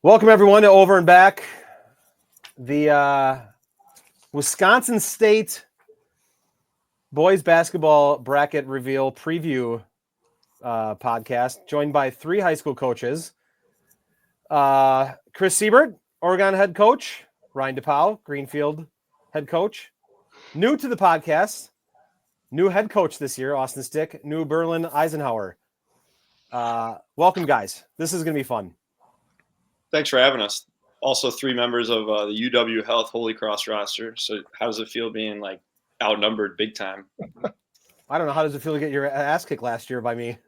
Welcome, everyone, to Over and Back, the Wisconsin State boys basketball bracket reveal preview podcast, joined by three high school coaches. Chris Siebert, Oregon head coach. Ryan DePouw, Greenfield head coach. New to the podcast, new head coach this year, Austin Stueck, new Berlin Eisenhower. Welcome, guys. This is going to be fun. Thanks for having us. Also, three members of the UW Health Holy Cross roster. So how does it feel being like outnumbered big time? I don't know. How does it feel to get your ass kicked last year by me?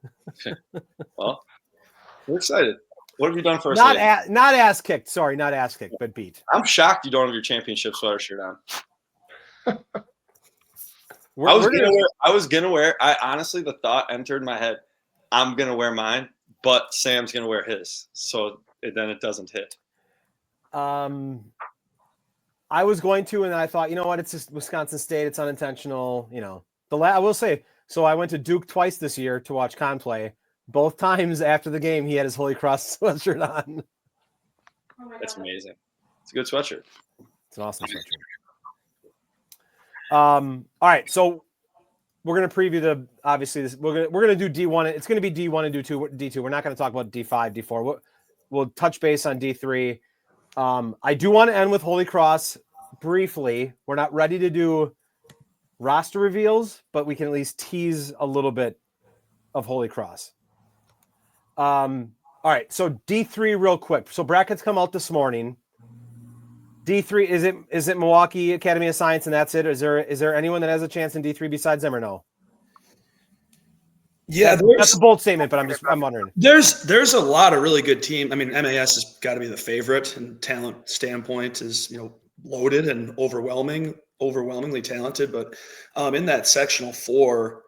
Well, we're excited. What have you done for us? Not ass kicked. Sorry, not ass kicked, but beat. I'm shocked you don't have your championship sweater shirt on. I was gonna wear. I honestly, the thought entered my head. I'm gonna wear mine, but Sam's gonna wear his. So then it doesn't hit. I was going to, and then I thought, you know what? It's just Wisconsin State. It's unintentional. You know, I will say. So I went to Duke twice this year to watch Con play. Both times after the game, he had his Holy Cross sweatshirt on. That's amazing. It's a good sweatshirt. It's an awesome sweatshirt. All right, so we're gonna preview the obviously this. We're gonna do D1. It's gonna be D1 and D2. We're not gonna talk about D5, D4. We'll touch base on D3. I do want to end with Holy Cross briefly. We're not ready to do roster reveals, but we can at least tease a little bit of Holy Cross. All right, so D3 real quick. So brackets come out this morning. D3, is it Milwaukee Academy of Science and that's it? Is there anyone that has a chance in D3 besides them or no? Yeah, that's a bold statement, but I'm wondering. There's a lot of really good teams. I mean, MAS has got to be the favorite, and talent standpoint is loaded and overwhelmingly talented. But in that sectional 4,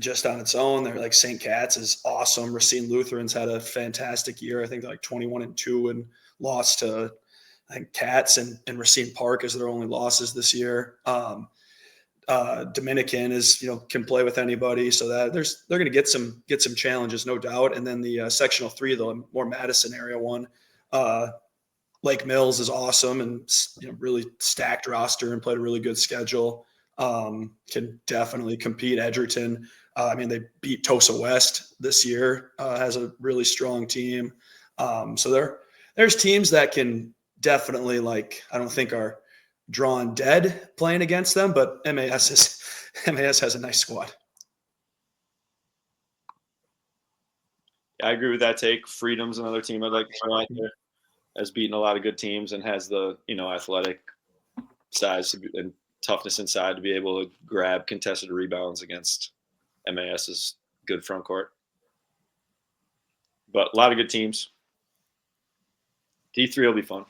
just on its own, they're like St. Cat's is awesome. Racine Lutherans had a fantastic year. I think they're like 21-2 and lost to I think Cats and Racine Park as their only losses this year. Dominican is can play with anybody, so that they're going to get some challenges, no doubt. And then the sectional 3, the more Madison area one, Lake Mills is awesome and really stacked roster and played a really good schedule. Can definitely compete. Edgerton, I mean, they beat Tosa West this year, has a really strong team. So there's teams that can definitely I don't think are drawn dead playing against them, but MAS has a nice squad. Yeah, I agree with that take. Freedom's another team I'd like to throw out there. Has beaten a lot of good teams and has the athletic size and toughness inside to be able to grab contested rebounds against MAS's good front court. But a lot of good teams. D3 will be fun.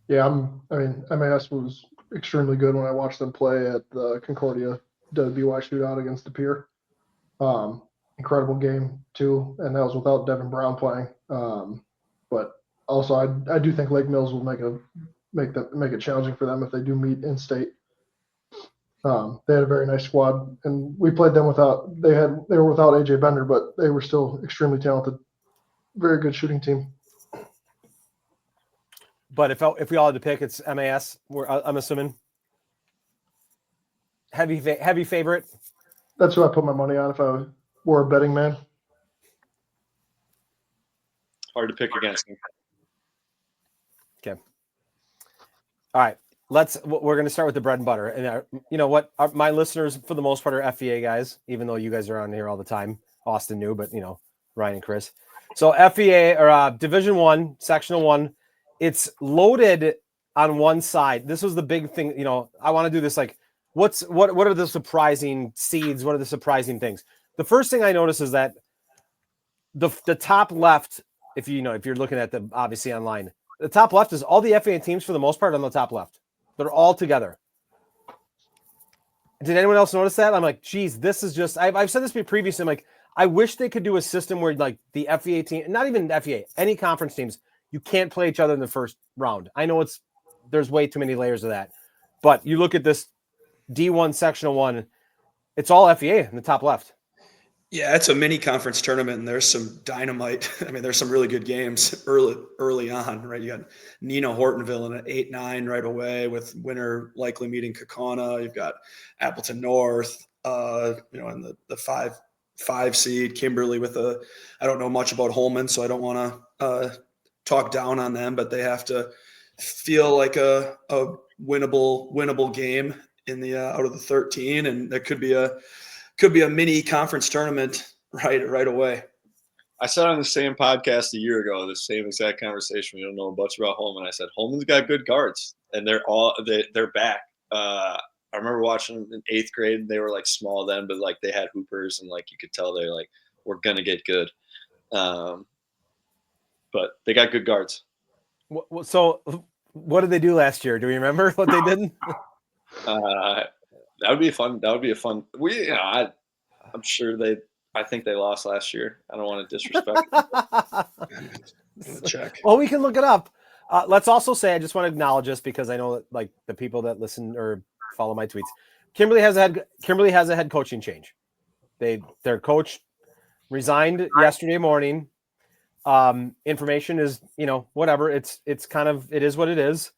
Yeah, MAS was extremely good when I watched them play at the Concordia WBY shootout against DePouw. Incredible game too, and that was without Devin Brown playing. But also, I do think Lake Mills will make it challenging for them if they do meet in state. They had a very nice squad, and we played them they were without AJ Bender, but they were still extremely talented. Very good shooting team. But if we all had to pick, it's MAS. I'm assuming heavy favorite. That's who I put my money on if I were a betting man. Hard to pick against them. Okay. All right. We're going to start with the bread and butter. And you know what? My listeners, for the most part, are FEA guys, even though you guys are on here all the time. Austin knew, but Ryan and Chris. So FEA or Division 1, Sectional 1. It's loaded on one side. This was the big thing. I want to do this. What are the surprising seeds? What are the surprising things? The first thing I noticed is that the top left, if you're looking at the obviously online, the top left is all the FA teams for the most part on the top left. They're all together. Did anyone else notice that? I'm like, geez, this is just. I've said this previously. I'm like, I wish they could do a system where the FEA team, not even FEA, any conference teams. You can't play each other in the first round. I know there's way too many layers of that. But you look at this D1 Sectional 1, it's all FEA in the top left. Yeah, it's a mini conference tournament, and there's some dynamite. I mean, there's some really good games early on, right? You got Nina Hortonville in an 8-9 right away, with winner likely meeting Kaukauna. You've got Appleton North, and the five seed Kimberly with I don't know much about Holman, so I don't want to talk down on them, but they have to feel like a winnable game in the out of the 13, and there could be a mini conference tournament right away. I said on the same podcast a year ago, the same exact conversation. We don't know much about Holman. I said Holman's got good guards, and they're back. I remember watching them in 8th grade, and they were like small then, but like they had hoopers, and like you could tell they're like, we're gonna get good. But they got good guards. So, what did they do last year? Do we remember what they did? That would be fun. That would be a fun. I'm sure I think they lost last year. I don't want to disrespect. Check. Well, we can look it up. Let's also say, I just want to acknowledge this because I know that like the people that listen or follow my tweets, Kimberly has a head coaching change. Their coach resigned yesterday morning. Information is, whatever. It's kind of, it is what it is.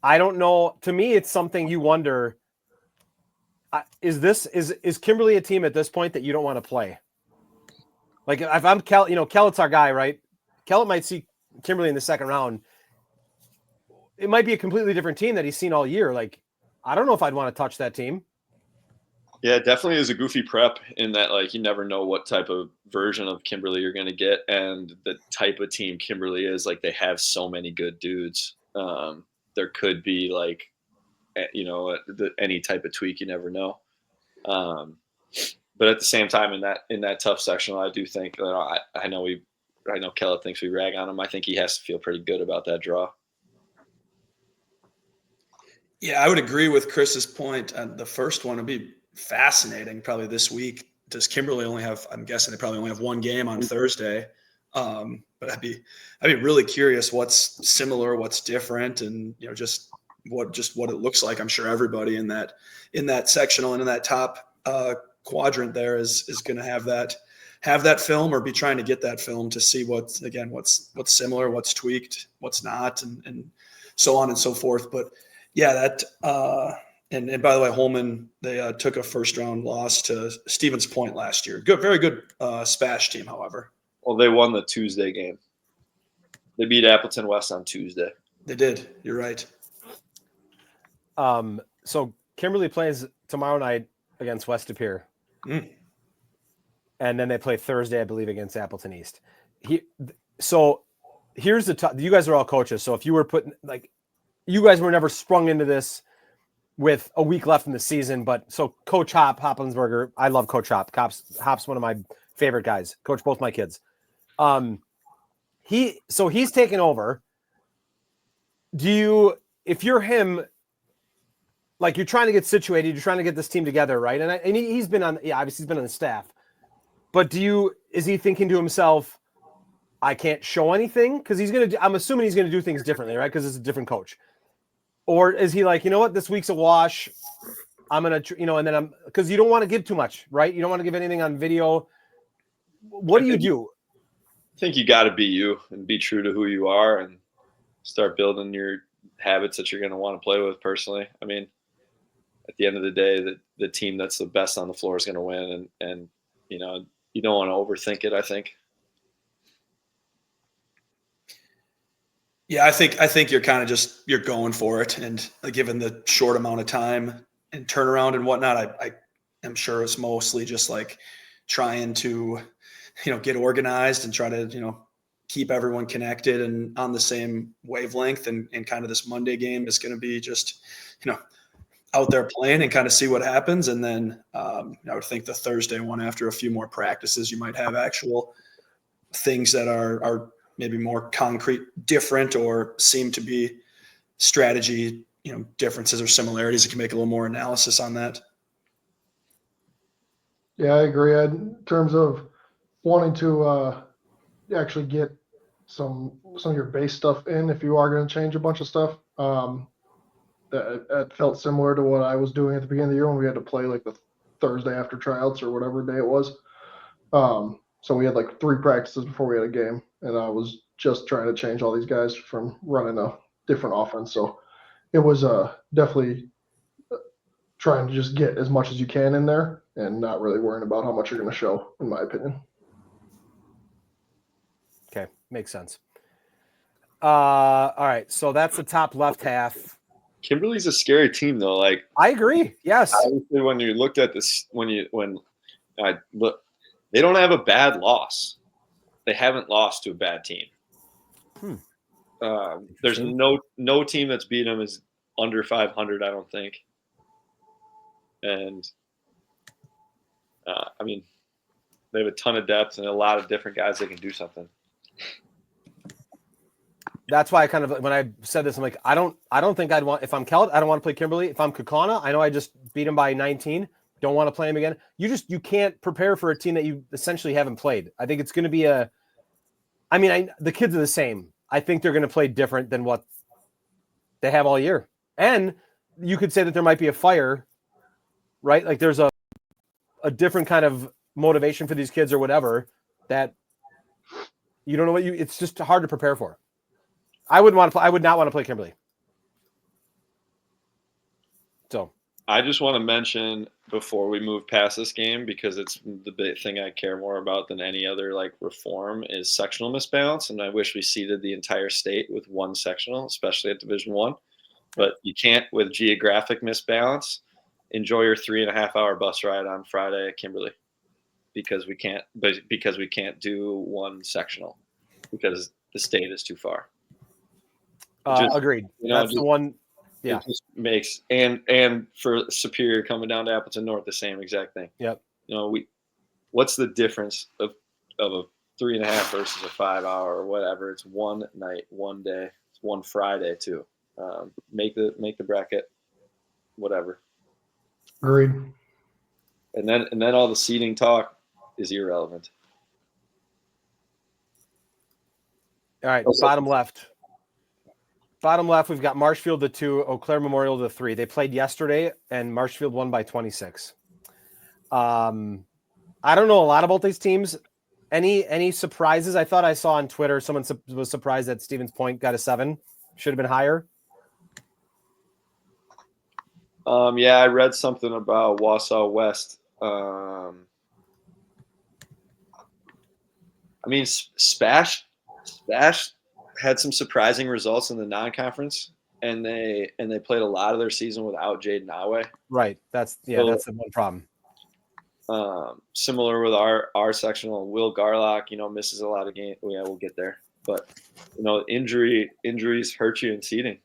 I don't know. To me, it's something you wonder. Is Kimberly a team at this point that you don't want to play? Like if I'm Kellett's our guy, right? Kellett might see Kimberly in the second round. It might be a completely different team that he's seen all year. Like, I don't know if I'd want to touch that team. Yeah, it definitely is a goofy prep in that, like, you never know what type of version of Kimberly you're going to get, and the type of team Kimberly is. Like, they have so many good dudes. There could be like, any type of tweak. You never know. But at the same time, in that tough sectional, I do think I know Kellett thinks we rag on him. I think he has to feel pretty good about that draw. Yeah, I would agree with Chris's point. The first one would be fascinating probably this week. Does Kimberly only have, I'm guessing they probably only have one game on Thursday. But I'd be really curious what's similar, what's different, and just what it looks like. I'm sure everybody in that sectional and in that top quadrant there is going to have that film or be trying to get that film to see what's similar, what's tweaked, what's not, and so on and so forth. But yeah, that and by the way, Holman, they took a first round loss to Stevens Point last year. Good, very good SPASH team, however. Well, they won the Tuesday game. They beat Appleton West on Tuesday. They did. You're right. So Kimberly plays tomorrow night against West De Pere. And then they play Thursday, I believe, against Appleton East. So here's you guys are all coaches. So if you were you guys were never sprung into this with a week left in the season, but so Coach Hoppensberger, I love Coach Hop. Hop's one of my favorite guys. Coach both my kids. He's taken over. If you're him, like you're trying to get situated, you're trying to get this team together, right? And he's been obviously he's been on the staff. But is he thinking to himself, I can't show anything? Because I'm assuming he's gonna do things differently, right? Because it's a different coach. Or is he like, you know what, this week's a wash. I'm gonna, and then because you don't want to give too much, right? You don't want to give anything on video. What do you do? I think you got to be you and be true to who you are and start building your habits that you're going to want to play with personally. I mean, at the end of the day, the team that's the best on the floor is going to win. And you don't want to overthink it, I think. Yeah, I think you're kind of you're going for it. And given the short amount of time and turnaround and whatnot, I am sure it's mostly just like trying to, get organized and try to, keep everyone connected and on the same wavelength. And kind of this Monday game is going to be just, out there playing and kind of see what happens. And then I would think the Thursday one, after a few more practices, you might have actual things that are maybe more concrete, different, or seem to be strategy, differences or similarities. You can make a little more analysis on that. Yeah, I agree. In terms of wanting to actually get some of your base stuff in, if you are going to change a bunch of stuff, that felt similar to what I was doing at the beginning of the year when we had to play like the Thursday after tryouts or whatever day it was. So we had like 3 practices before we had a game, and I was just trying to change all these guys from running a different offense. So it was definitely trying to just get as much as you can in there and not really worrying about how much you're going to show, in my opinion. Okay, makes sense. All right, so that's the top left half. Kimberly's a scary team, though. Like, I agree. Yes. obviously, when you looked at this, when I look, they don't have a bad loss. They haven't lost to a bad team. There's no team that's beat them is under 500, I don't think. And I mean, they have a ton of depth and a lot of different guys that can do something. That's why I kind of, when I said this, I'm like, I don't think I'd want, if I'm Kelt, I don't want to play Kimberly. If I'm Kakana, I know I just beat him by 19. Don't want to play him again. You can't prepare for a team that you essentially haven't played. I think it's going to be the kids are the same. I think they're going to play different than what they have all year. And you could say that there might be a fire, right? Like there's a different kind of motivation for these kids or whatever that you don't know it's just hard to prepare for. I would not want to play Kimberly. So I just want to mention before we move past this game, because it's the big thing I care more about than any other like reform, is sectional misbalance. And I wish we seeded the entire state with one sectional, especially at Division I. But you can't with geographic misbalance. Enjoy your 3.5-hour bus ride on Friday at Kimberly, because we can't do one sectional because the state is too far. Agreed. That's the one. Yeah. It just makes and for Superior coming down to Appleton North, the same exact thing. Yep. What's the difference of a 3.5 versus a 5-hour or whatever? It's one night, one day, it's one Friday too. Make the bracket, whatever. Agreed. And then all the seating talk is irrelevant. All right, bottom left. Bottom left, we've got Marshfield to 2, Eau Claire Memorial to 3. They played yesterday, and Marshfield won by 26. I don't know a lot about these teams. Any surprises? I thought I saw on Twitter someone was surprised that Stevens Point got a 7. Should have been higher. Yeah, I read something about Wausau West. I mean, Spash had some surprising results in the non-conference, and they played a lot of their season without Jaden Awe. Right. That's the one problem. Similar with our sectional, Will Garlock, misses a lot of games. Yeah, we'll get there, but injuries hurt you in seeding.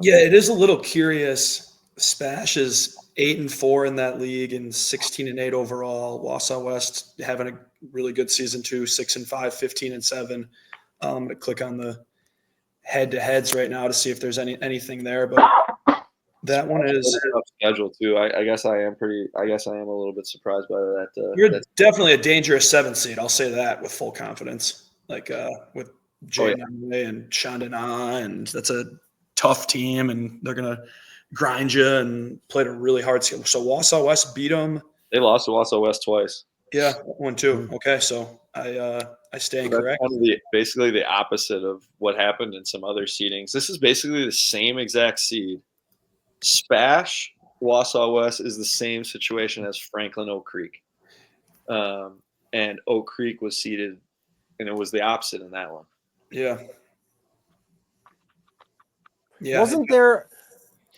Yeah, it is a little curious. Spash is 8-4 in that league and 16-8 overall. Wausau West having a really good season too, 6-5, 15-7. I'm going to click on the head-to-heads right now to see if there's anything there, but that one is a tough schedule too. I guess I am a little bit surprised by that. You're definitely a dangerous 7th seed. I'll say that with full confidence. Like with Jaden and Chandana, and that's a tough team, and they're going to grind you and played a really hard schedule. So Wausau West beat them. They lost to Wausau West twice. Yeah, 1-2. Okay, so I stand correct. Kind of basically the opposite of what happened in some other seedings. This is basically the same exact seed. Spash Wausau West is the same situation as Franklin Oak Creek, and Oak Creek was seeded, and it was the opposite in that one. Yeah.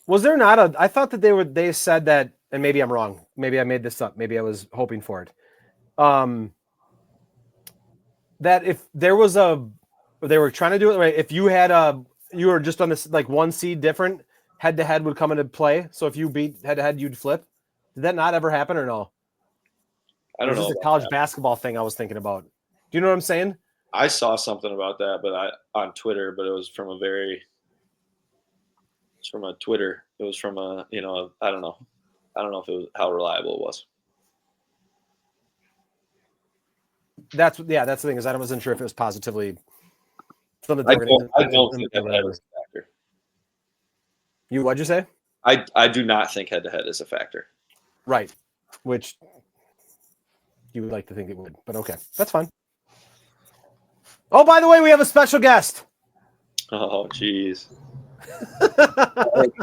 Was there not I thought that they said that, and maybe I'm wrong. Maybe I made this up. Maybe I was hoping for it. That if there was they were trying to do it right. If you were just on this like one seed different, head to head would come into play. So if you beat head to head, you'd flip. Did that not ever happen or no? I don't know. This is a college basketball thing I was thinking about. Do you know what I'm saying? I saw something about that, but on Twitter, but it was from a Twitter. It was from I don't know if it was how reliable it was. That's the thing, is I wasn't sure if it was positively something. I don't think head-to-head is a factor. What'd you say? I do not think head-to-head is a factor. Right. Which you would like to think it would, but okay, that's fine. Oh, by the way, we have a special guest. Oh, jeez.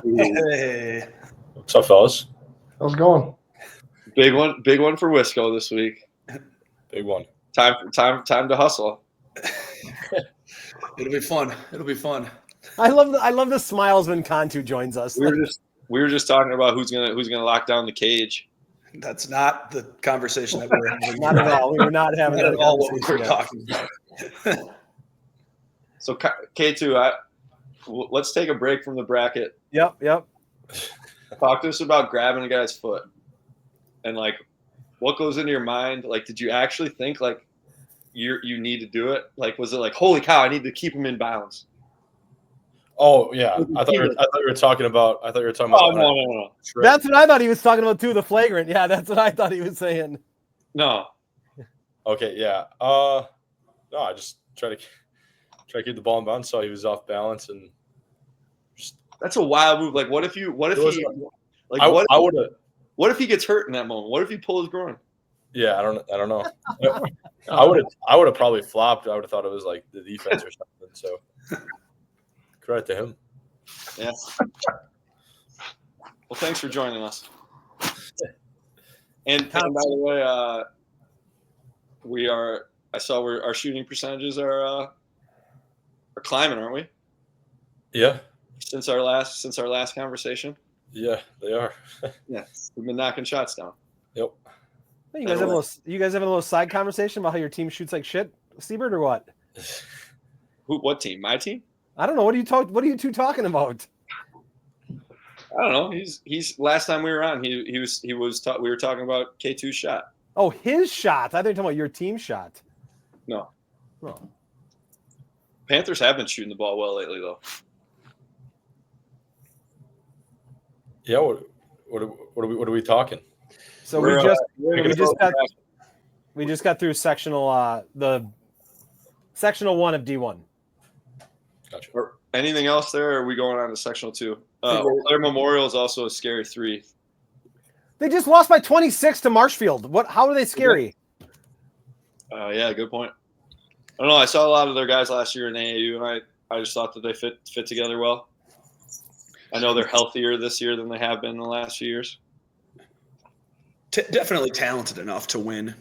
Hey. What's up, fellas? How's it going? Big one for Wisco this week. Big one. Time to hustle. It'll be fun. I love the smiles when Cantu joins us. We were just talking about who's gonna lock down the cage. That's not the conversation that we were having. Not at all. We were not having Not that at all what we conversation were yet. talking about. So K2, let's take a break from the bracket. Yep. Talk to us about grabbing a guy's foot, and like, what goes into your mind? Like, did you actually think like you need to do it? Like, was it like, holy cow, I need to keep him in bounds? Oh yeah, I thought you were talking about. Oh No. That's what I thought he was talking about too. The flagrant. Yeah, that's what I thought he was saying. No. Okay, yeah. No, I just try to keep the ball in bounds. So he was off balance, and That's a wild move. Like, what if he would have. what if he gets hurt in that moment? What if he pulls his groin? Yeah, I don't know. I would have probably flopped. I would have thought it was like the defense or something. So credit to him. Yeah. Well, thanks for joining us. And by the way, I saw where our shooting percentages are climbing, aren't we? Yeah. Since our last conversation. Yeah, they are. Yeah, we've been knocking shots down. Yep. Hey, you guys having a little side conversation about how your team shoots like shit, Siebert, or what? What team? My team? I don't know. What are you two talking about? I don't know. He's last time we were on, we were talking about K2's shot. Oh, his shot. I thought you were talking about your team shot. No. Oh. Panthers have been shooting the ball well lately, though. Yeah. What are we talking? So we just got through sectional the sectional 1 of D1. Gotcha. Or anything else there? Or are we going on to sectional 2? Claire Memorial is also a scary 3. They just lost by 26 to Marshfield. How are they scary? Yeah, good point. I don't know. I saw a lot of their guys last year in AAU, and I just thought that they fit together well. I know they're healthier this year than they have been in the last few years. Definitely talented enough to win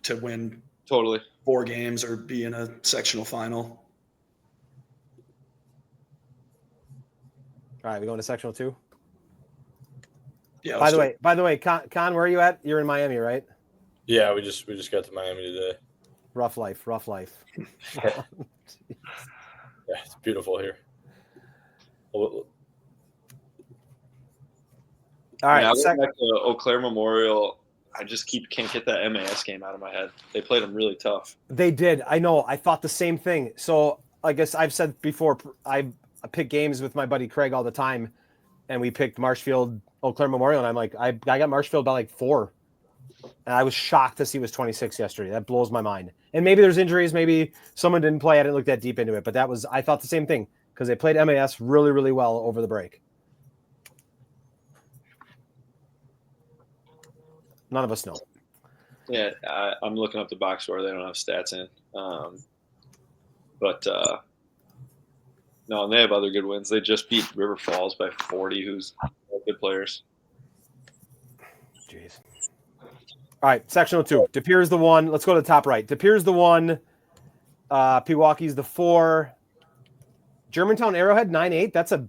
Totally 4 games or be in a sectional final. All right, we going to sectional 2. Yeah. By the way, Con, where are you at? You're in Miami, right? Yeah, we just got to Miami today. Rough life. Yeah, it's beautiful here. All right. I went back to Eau Claire Memorial. I just can't get that MAS game out of my head. They played them really tough. They did. I know. I thought the same thing. So I guess I've said before, I pick games with my buddy Craig all the time, and we picked Marshfield, Eau Claire Memorial, and I'm like, I got Marshfield by like 4. And I was shocked to see it was 26 yesterday. That blows my mind. And maybe there's injuries. Maybe someone didn't play. I didn't look that deep into it. But I thought the same thing because they played MAS really, really well over the break. None of us know. Yeah, I'm looking up the box score. They don't have stats in. But no, and they have other good wins. They just beat River Falls by 40, who's good players. Jeez. All right, sectional 2. De Pere's the 1. Let's go to the top right. De Pere's the 1. Pewaukee's the 4. Germantown Arrowhead 9-8. That's a.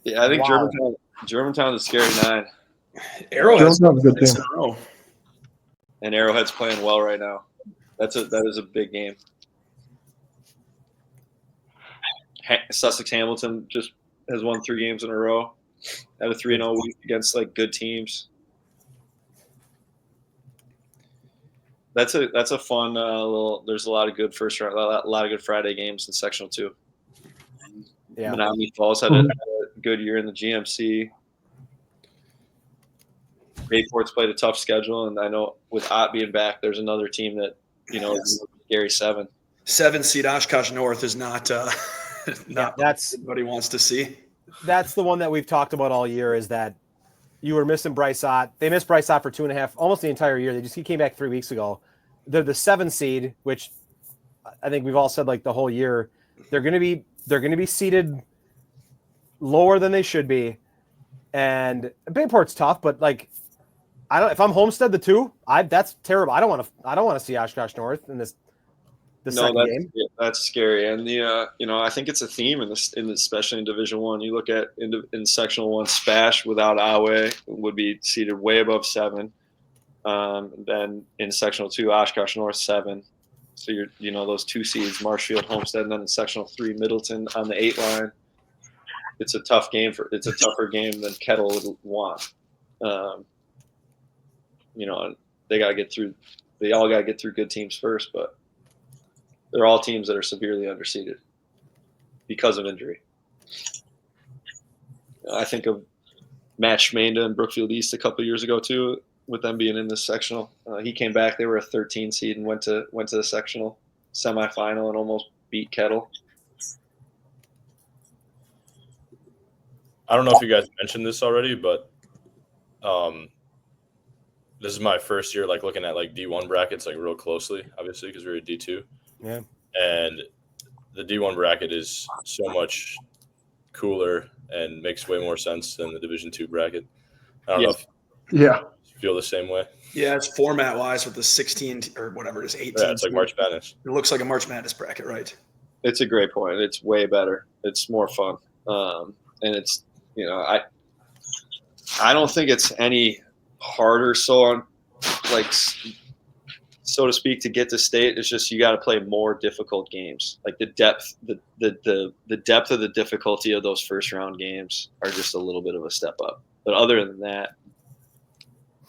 Yeah, I think wow. Germantown is a scary 9. Arrowhead's a good team. in a row. And Arrowhead's playing well right now. That is a big game. Sussex Hamilton just has won 3 games in a row. Had a 3-0 week against like good teams. That's a fun little. There's a lot of good first round, a lot of good Friday games in sectional 2. Yeah. Menominee Falls had a good year in the GMC. Bayport's played a tough schedule, and I know with Ott being back, there's another team that is Gary 7. 7 seed Oshkosh North is not That's what he wants to see. That's the one that we've talked about all year. Is that you were missing Bryce Ott. They missed Bryce Ott for 2.5, almost the entire year. He came back 3 weeks ago. They're the 7 seed, which I think we've all said like the whole year. They're going to be seated lower than they should be. And Bayport's tough, but like if I'm Homestead the 2, that's terrible. I don't want to see Oshkosh North in the second game. That's scary. And I think it's a theme especially in Division 1. You look at in Sectional 1, Spash without WIAA would be seated way above 7. Then in Sectional 2, Oshkosh North 7. So those 2 seeds, Marshfield, Homestead, and then in Sectional 3, Middleton on the 8 line. It's a tough game it's a tougher game than Kettle would want. They got to get through. They all got to get through good teams first, but they're all teams that are severely underseeded because of injury. I think of Matt Schmanda and Brookfield East a couple of years ago too, with them being in this sectional. He came back; they were a 13 seed and went to the sectional semifinal and almost beat Kettle. I don't know if you guys mentioned this already, but this is my first year like looking at like D1 brackets like real closely, obviously because we're a D2. Yeah. And the D1 bracket is so much cooler and makes way more sense than the Division 2 bracket. I don't know if you feel the same way. Yeah, it's format wise with the 16 or whatever it is, 18. Yeah, it's like March Madness. It looks like a March Madness bracket, right? It's a great point. It's way better. It's more fun. And it's, I don't think it's any harder so to speak to get to state. It's just you got to play more difficult games. Like the depth of the difficulty of those first round games are just a little bit of a step up. But other than that,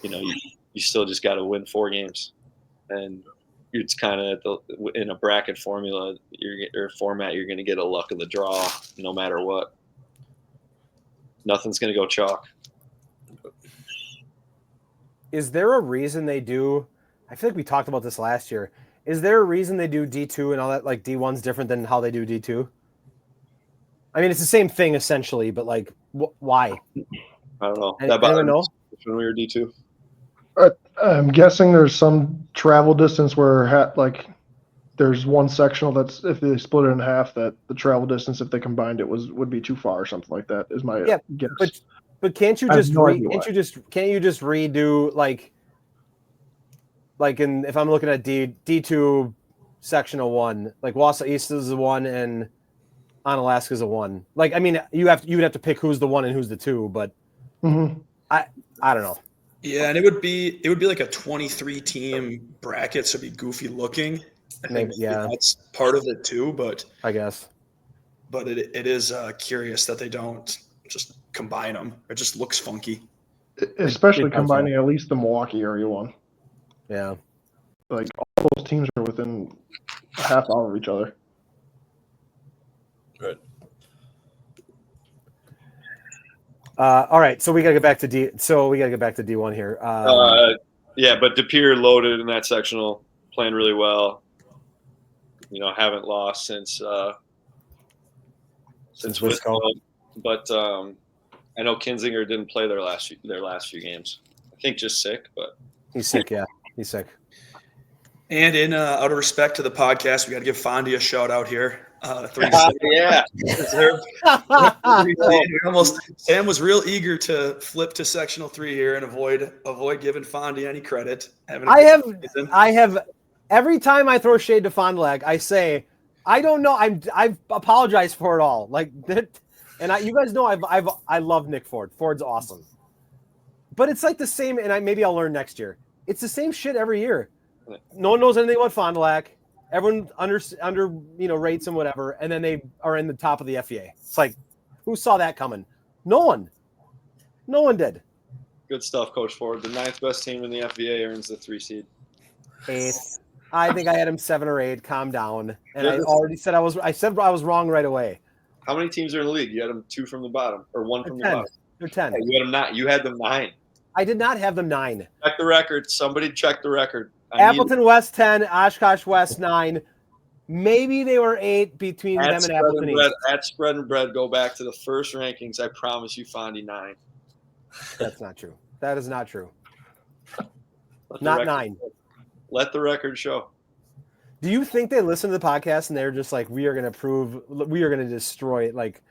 you still just got to win 4 games, and it's kind of in a bracket formula or format. You're going to get a luck of the draw no matter what. Nothing's going to go chalk. Is there a reason they do? I feel like we talked about this last year. Is there a reason they do D2 and all that? Like D1's different than how they do D2? I mean, it's the same thing essentially, but like, why? I don't know. Anyone know? When we were D2. I'm guessing there's some travel distance where there's one sectional that's if they split it in half that the travel distance if they combined it would be too far or something like that is my guess. But can't you just redo like if I'm looking at D2 sectional 1, like Wausau East is the 1 and Onalaska is a 1. Like I mean you would have to pick who's the 1 and who's the 2, but I don't know. Yeah, and it would be like a 23 team bracket, so it'd be goofy looking. I think that's part of it too, but I guess. But it is curious that they don't just combine them. It just looks funky. Especially combining at least the Milwaukee area one. Yeah. Like all those teams are within a half hour of each other. Right. All right, so we gotta get back to D1 here. But De Pere loaded in that sectional, playing really well. Haven't lost since Wisco. But I know Kinzinger didn't play their last few games. I think just sick, but he's sick. Yeah, he's sick. And in out of respect to the podcast, we got to give Fondy a shout out here. Yeah. Sam was real eager to flip to sectional 3 here and avoid giving Fondy any credit. I have every time I throw shade to Fond du Lac, I say I don't know. I've apologized for it all. Like that, and you guys know I love Nick Ford. Ford's awesome, but it's like the same. And maybe I'll learn next year. It's the same shit every year. No one knows anything about Fond du Lac. Everyone under rates and whatever, and then they are in the top of the FEA. It's like, who saw that coming? No one. No one did. Good stuff, Coach Ford. The 9th best team in the FEA earns the 3 seed. 8th. I think I had him 7 or 8. Calm down. And I already said I was wrong right away. How many teams are in the league? You had them 2 from the bottom, or 1 from the bottom. They're 10. Hey, you had them not. You had them 9. I did not have them 9. Check the record. Somebody check the record. Appleton West 10, Oshkosh West 9. Maybe they were 8 between them and Appleton East. At Spread and Bread, go back to the first rankings. I promise you, Fondy 9. That's not true. That is not true. Let the Not record 9. show. Let the record show. Do you think they listen to the podcast and they're just like, we are going to destroy it? Like,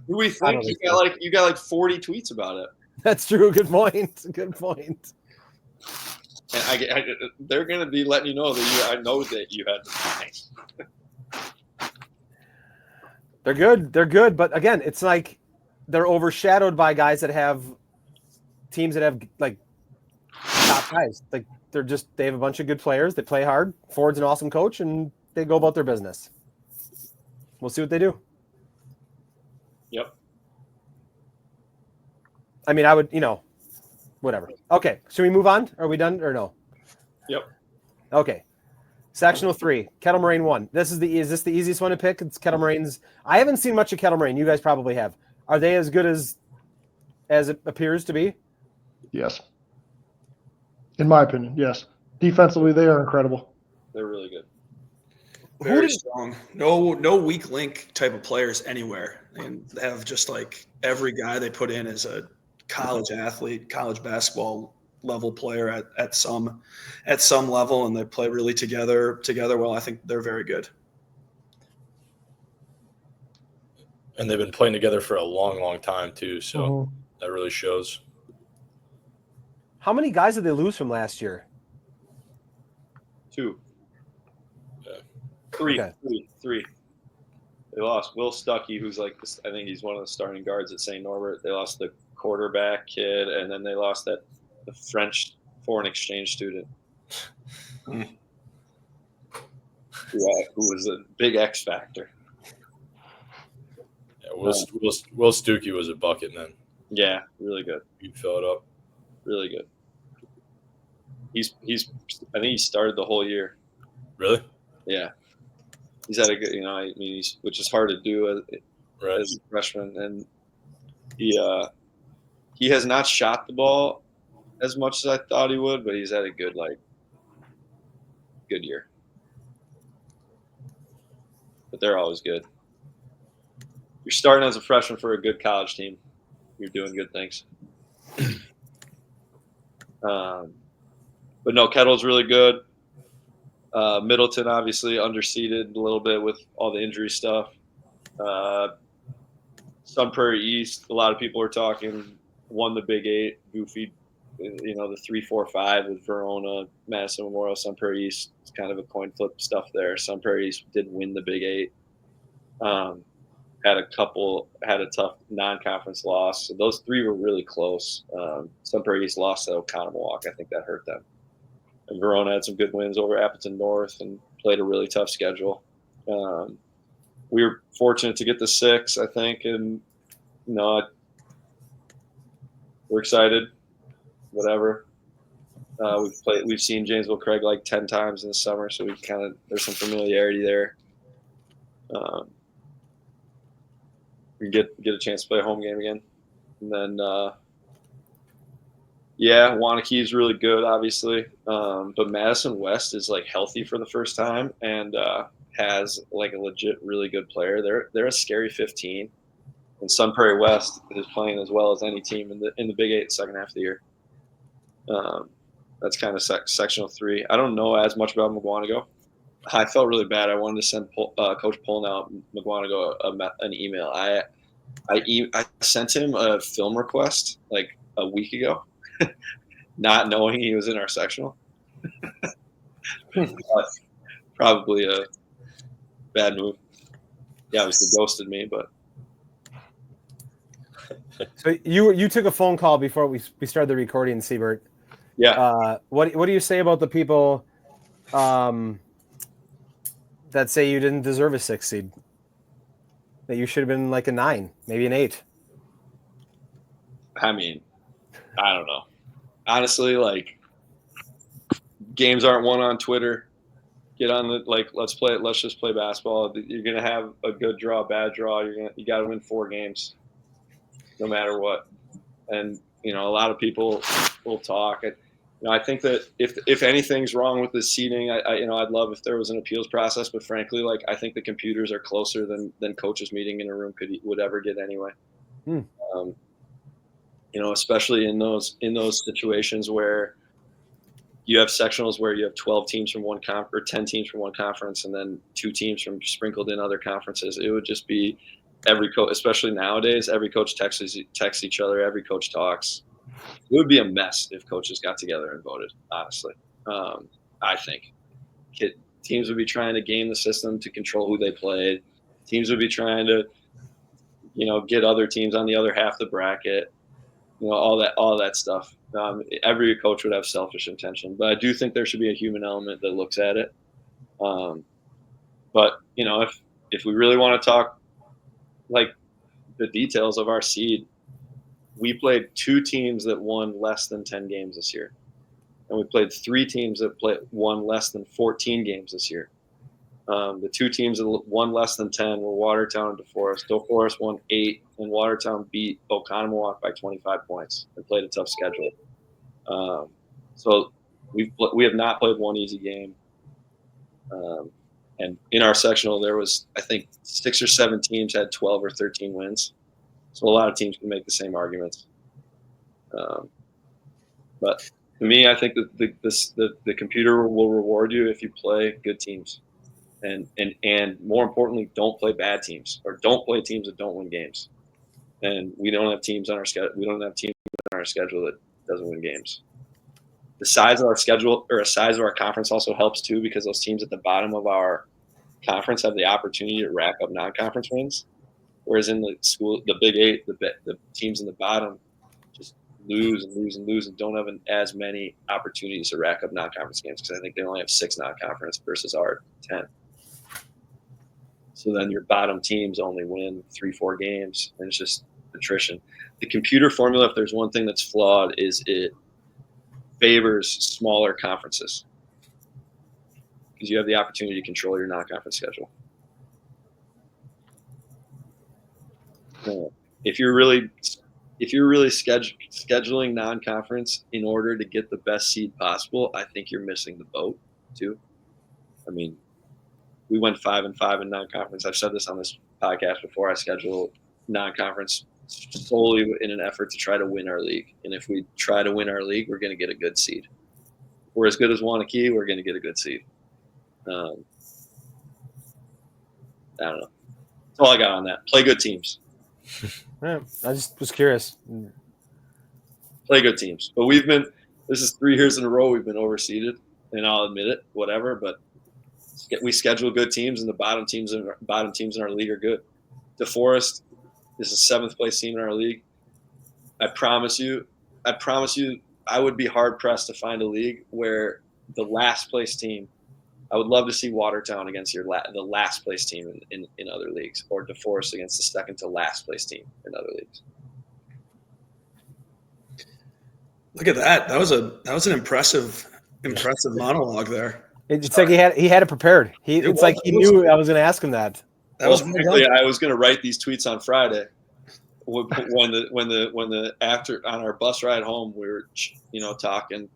Who we I think don't you think got like 40 tweets about it, that's true. Good point. Good point. and they're going to be letting you know that I know that you had the 9. They're good. They're good. But again, it's like they're overshadowed by guys that have teams that have like top guys. Like they have a bunch of good players. They play hard. Ford's an awesome coach, and they go about their business. We'll see what they do. Yep. I mean, I would, whatever. Okay. Should we move on? Are we done or no? Yep. Okay. Sectional 3, Kettle Moraine 1. Is this the easiest one to pick? It's Kettle Moraine's. I haven't seen much of Kettle Moraine. You guys probably have. Are they as good as it appears to be? Yes. In my opinion, yes. Defensively, they are incredible. They're really good. Very strong. No weak link type of players anywhere. And they have just like every guy they put in is a college athlete, college basketball level player at some level, and they play really together well. I think they're very good. And they've been playing together for a long, long time too. So that really shows. How many guys did they lose from last year? 2. Yeah. 3. Okay. 3. They lost Will Stuckey, who's like I think he's one of the starting guards at St. Norbert. They lost the quarterback kid, and then they lost the French foreign exchange student. Yeah, who was a big X factor. Yeah, Will Stueck was a bucket, man. Yeah, really good. He'd fill it up. Really good. He's I think he started the whole year. Really? Yeah. He's had a good, which is hard to do Right. as a freshman, and he has not shot the ball as much as I thought he would, but he's had a good year. But they're always good. You're starting as a freshman for a good college team. You're doing good things. But no, Kettle's really good. Middleton obviously underseeded a little bit with all the injury stuff. Sun Prairie East, a lot of people are talking, won the Big 8, goofy, the 3-4-5 with Verona, Madison Memorial, Sun Prairie East. It's kind of a coin flip stuff there. Sun Prairie East did win the Big 8. Had a tough non-conference loss. So those 3 were really close. Sun Prairie East lost to Oconomowoc. I think that hurt them. And Verona had some good wins over Appleton North and played a really tough schedule. We were fortunate to get the 6, I think, and we're excited. Whatever. We've seen Janesville Craig like 10 times in the summer, so there's some familiarity there. We get a chance to play a home game again, and then Wanakee is really good, obviously, but Madison West is like healthy for the first time and has like a legit really good player. They're a scary 15, and Sun Prairie West is playing as well as any team in the Big 8 second half of the year. That's kind of sectional 3. I don't know as much about McGuanago. I felt really bad. I wanted to send Coach Polnow McGuanago an email. I sent him a film request like a week ago, not knowing he was in our sectional. Probably a bad move. He obviously ghosted me, but. So you took a phone call before we started the recording, Siebert. Yeah. What do you say about the people that say you didn't deserve a 6 seed? That you should have been like a 9, maybe an 8. I mean, I don't know. Honestly, like, games aren't won on Twitter. Get on let's just play basketball. You're gonna have a good draw, bad draw. You got to win 4 games, no matter what. And a lot of people will talk. I think that if anything's wrong with the seeding, I'd love if there was an appeals process. But frankly, like, I think the computers are closer than coaches meeting in a room would ever get anyway. especially in those situations where you have sectionals where you have 12 teams from one or 10 teams from one conference, and then 2 teams from sprinkled in other conferences. It would just be every coach, especially nowadays, every coach texts each other. Every coach talks. It would be a mess if coaches got together and voted, honestly. I think teams would be trying to game the system to control who they played. Teams would be trying to, get other teams on the other half of the bracket, all that stuff. Every coach would have selfish intention, but I do think there should be a human element that looks at it. But if we really want to talk like the details of our seed, we played 2 teams that won less than 10 games this year, and we played 3 teams that won less than 14 games this year. The 2 teams that won less than 10 were Watertown and DeForest. DeForest won 8, and Watertown beat Oconomowoc by 25 points and played a tough schedule. So we have not played one easy game. And in our sectional, there was, I think, 6 or 7 teams had 12 or 13 wins. So a lot of teams can make the same arguments. But to me, I think that the computer will reward you if you play good teams. And more importantly, don't play bad teams, or don't play teams that don't win games. And we don't have teams on our schedule. We don't have teams on our schedule that doesn't win games. The size of our schedule, or the size of our conference, also helps too, because those teams at the bottom of our conference have the opportunity to rack up non-conference wins, whereas in the Big 8, the teams in the bottom just lose and don't have as many opportunities to rack up non-conference games, because I think they only have 6 non-conference versus our 10. So then your bottom teams only win 3-4 games, and it's just attrition. The computer formula, if there's one thing that's flawed, is it favors smaller conferences, because you have the opportunity to control your non-conference schedule. If you're really scheduling non-conference in order to get the best seed possible, I think you're missing the boat too. I mean, we went 5-5 in non-conference. I've said this on this podcast before. I schedule non-conference solely in an effort to try to win our league. And if we try to win our league, we're going to get a good seed. If we're as good as Wanakee, we're going to get a good seed. I don't know. That's all I got on that. Play good teams. Yeah, I just was curious. Play good teams. But this is 3 years in a row we've been overseeded, and I'll admit it, whatever, but we schedule good teams, and the bottom teams in our league are good. DeForest is the 7th place team in our league. I promise you, I would be hard pressed to find a league where the last place team. I would love to see Watertown against the last place team in other leagues, or DeForest against the second to last place team in other leagues. Look at that. That was an impressive monologue there. It's like he had it prepared. He knew I was going to ask him that. That was frankly, I was going to write these tweets on Friday when after on our bus ride home we were talking.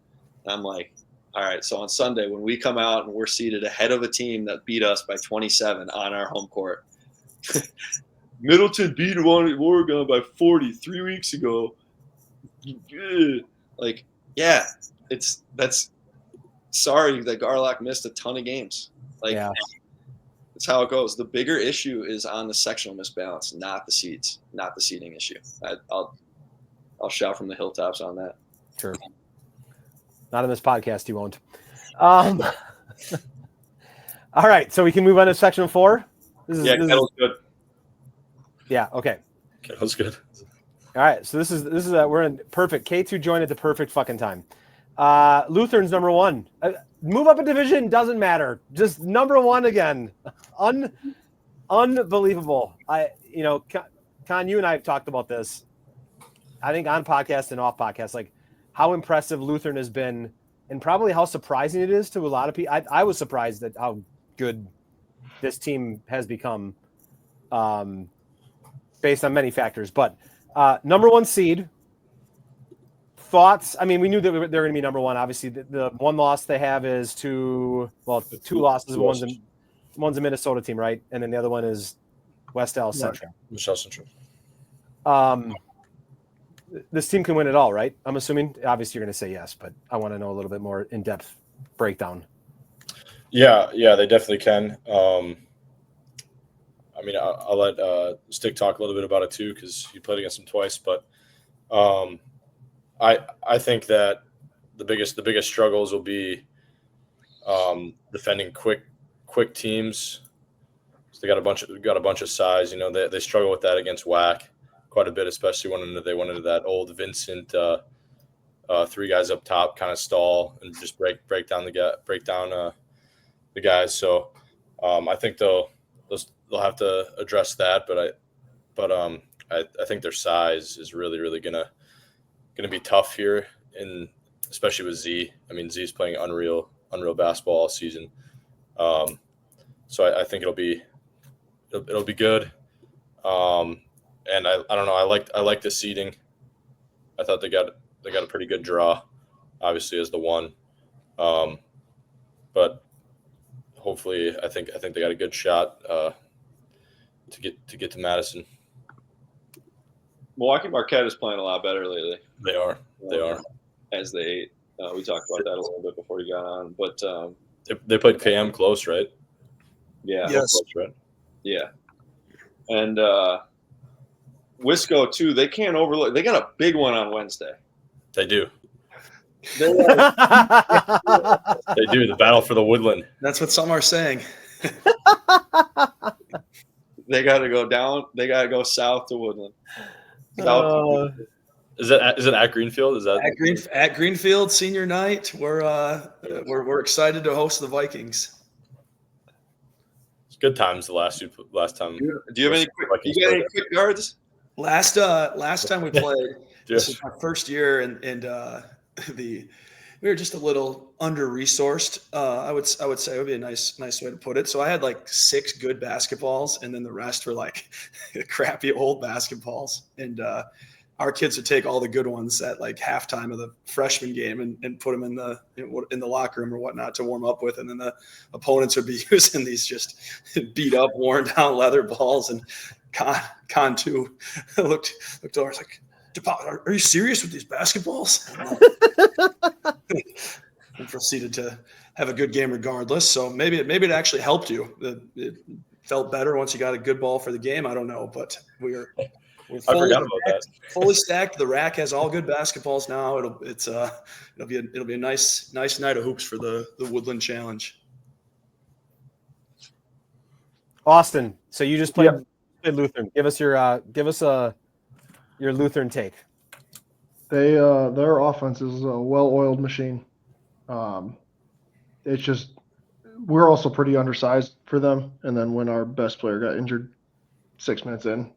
I'm like, all right, so on Sunday when we come out and we're seated ahead of a team that beat us by 27 on our home court, Middleton beat Oregon by 40 3 weeks ago. Like, yeah, that's sorry that Garlock missed a ton of games. Like, yeah. That's how it goes. The bigger issue is on the sectional misbalance, not the seeds, not the seeding issue. I'll shout from the hilltops on that. Sure. Not on this podcast, you won't. All right, so we can move on to section 4. Kettle's good. Yeah. Okay. Kettle's good. All right, so this is we're in perfect. K2 joined at the perfect fucking time. Lutheran's number 1. Move up a division, doesn't matter. Just number 1 again. Unbelievable. Con, you and I have talked about this, I think on podcast and off podcast, like how impressive Lutheran has been, and probably how surprising it is to a lot of people. I was surprised at how good this team has become, based on many factors. But number 1 seed. Thoughts? I mean, we knew that they're going to be number 1. Obviously, the one loss they have is two losses. One's a Minnesota team, right? And then the other one is West Allis Central. West Allis Central. this team can win it all, right? I'm assuming. Obviously, you're going to say yes, but I want to know a little bit more in-depth breakdown. Yeah, they definitely can. I mean, I'll let Stick talk a little bit about it too because he played against them twice. But I think that the biggest struggles will be defending quick teams. So they got a bunch of size. You know, they struggle with that against WIAA quite a bit, especially when they went into that old Vincent three guys up top kind of stall and just break down the guys. So I think they'll have to address that. But I think their size is really gonna be tough here, and especially with Z. I mean, Z's playing unreal basketball all season. So I think it'll be good. And I don't know. I like the seeding. I thought they got a pretty good draw, obviously as the one. But hopefully, I think they got a good shot to get to Madison. Milwaukee Marquette is playing a lot better lately. They are. As they we talked about that a little bit before you got on, but they played KM close, right? Yeah. Yes. Close, right? Yeah. And Wisco too. They can't overlook. They got a big one on Wednesday. They do. They They do. The battle for the Woodland. That's what some are saying. They got to go down. They got to go south to Woodland. Is it at Greenfield? Is that At Greenfield senior night? We're excited to host the Vikings. It's good times the last time. Do you have any quick guards? Last time we played, this was my first year, and we were just a little under-resourced. I would say it would be a nice way to put it. So I had like 6 good basketballs, and then the rest were like crappy old basketballs. And our kids would take all the good ones at like halftime of the freshman game and put them in the locker room or whatnot to warm up with, and then the opponents would be using these just beat up, worn down leather balls. And Con too looked over, was like, DePouw, are you serious with these basketballs? And proceeded to have a good game regardless. So maybe it actually helped you. It felt better once you got a good ball for the game. I don't know, but we're fully stacked. The rack has all good basketballs now. It'll be a nice night of hoops for the Woodland Challenge. Austin, so you just played Lutheran. Give us your Lutheran take. Their offense is a well-oiled machine. It's just we're also pretty undersized for them. And then when our best player got injured 6 minutes in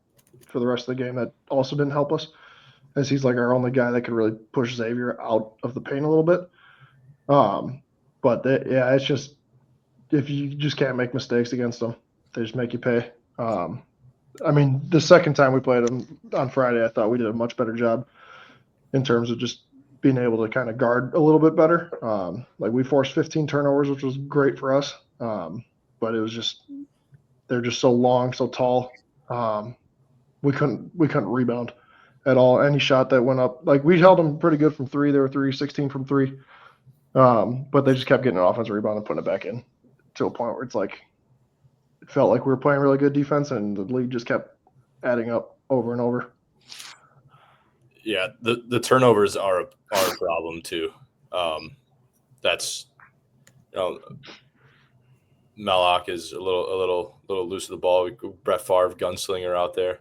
for the rest of the game, that also didn't help us, as he's like our only guy that could really push Xavier out of the paint a little bit. It's just if you just can't make mistakes against them, they just make you pay. I mean, the second time we played them on Friday, I thought we did a much better job in terms of just being able to kind of guard a little bit better. Like we forced 15 turnovers, which was great for us. But it was just, they're just so long, so tall. We couldn't rebound at all. Any shot that went up, like we held them pretty good from 3. They were 16 from 3. But they just kept getting an offensive rebound and putting it back in to a point where it's like, it felt like we were playing really good defense, and the lead just kept adding up over and over. Yeah, the turnovers are a problem too. That's Malak is a little loose of the ball. Brett Favre gunslinger out there.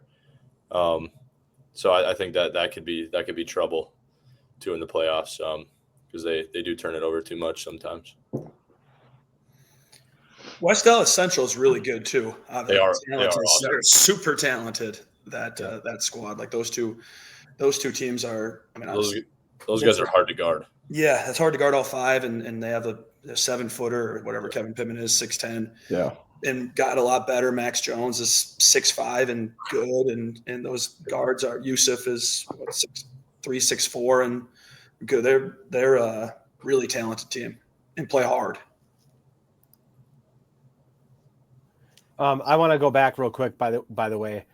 So I think that could be trouble too in the playoffs because they do turn it over too much sometimes. West Dallas Central is really good too. They are awesome. They're super talented. That squad, like those two teams are. I mean, those guys are hard to guard. Yeah, it's hard to guard all 5, and they have a 7-footer or whatever Kevin Pittman is, 6'10". Yeah, and got a lot better. Max Jones is 6'5" and good, and those guards are Yusuf is 6'3", 6'4", and good. They're a really talented team and play hard. I want to go back real quick. By the way,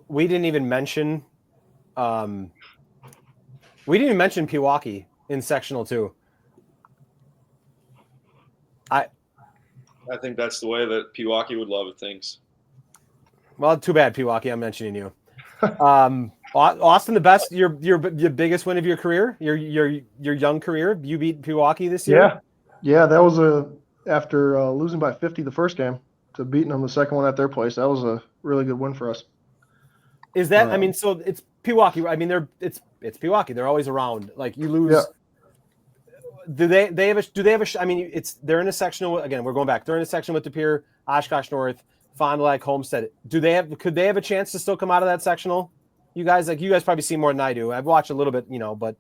we didn't even mention We didn't even mention Pewaukee in sectional too. I think that's the way that Pewaukee would love things. Well, too bad, Pewaukee. I'm mentioning you. Austin, the best, your biggest win of your career, your young career. You beat Pewaukee this year. Yeah, that was after losing by 50 the first game to beating them the second one at their place. That was a really good win for us. Is that? I mean, so it's Pewaukee. I mean, it's Pewaukee. They're always around. Like you lose. Yeah. Do they have a? I mean, they're in a sectional again. We're going back. They're in a section with DePouw, Oshkosh North, Fond du Lac, Homestead. Could they have a chance to still come out of that sectional? You guys probably see more than I do. I've watched a little bit, but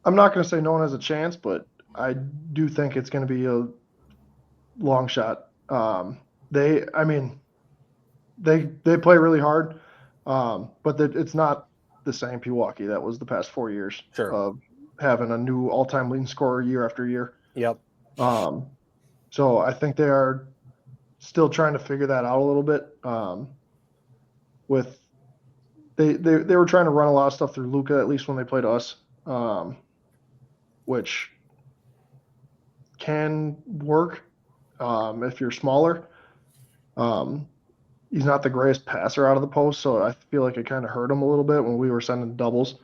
I'm not going to say no one has a chance, but I do think it's going to be a long shot. They play really hard, but it's not the same Pewaukee that was the past 4 years of having a new all-time leading scorer year after year. Yep. So I think they are still trying to figure that out a little bit. They were trying to run a lot of stuff through Luca, at least when they played us, which can work if you're smaller. He's not the greatest passer out of the post, so I feel like it kind of hurt him a little bit when we were sending doubles.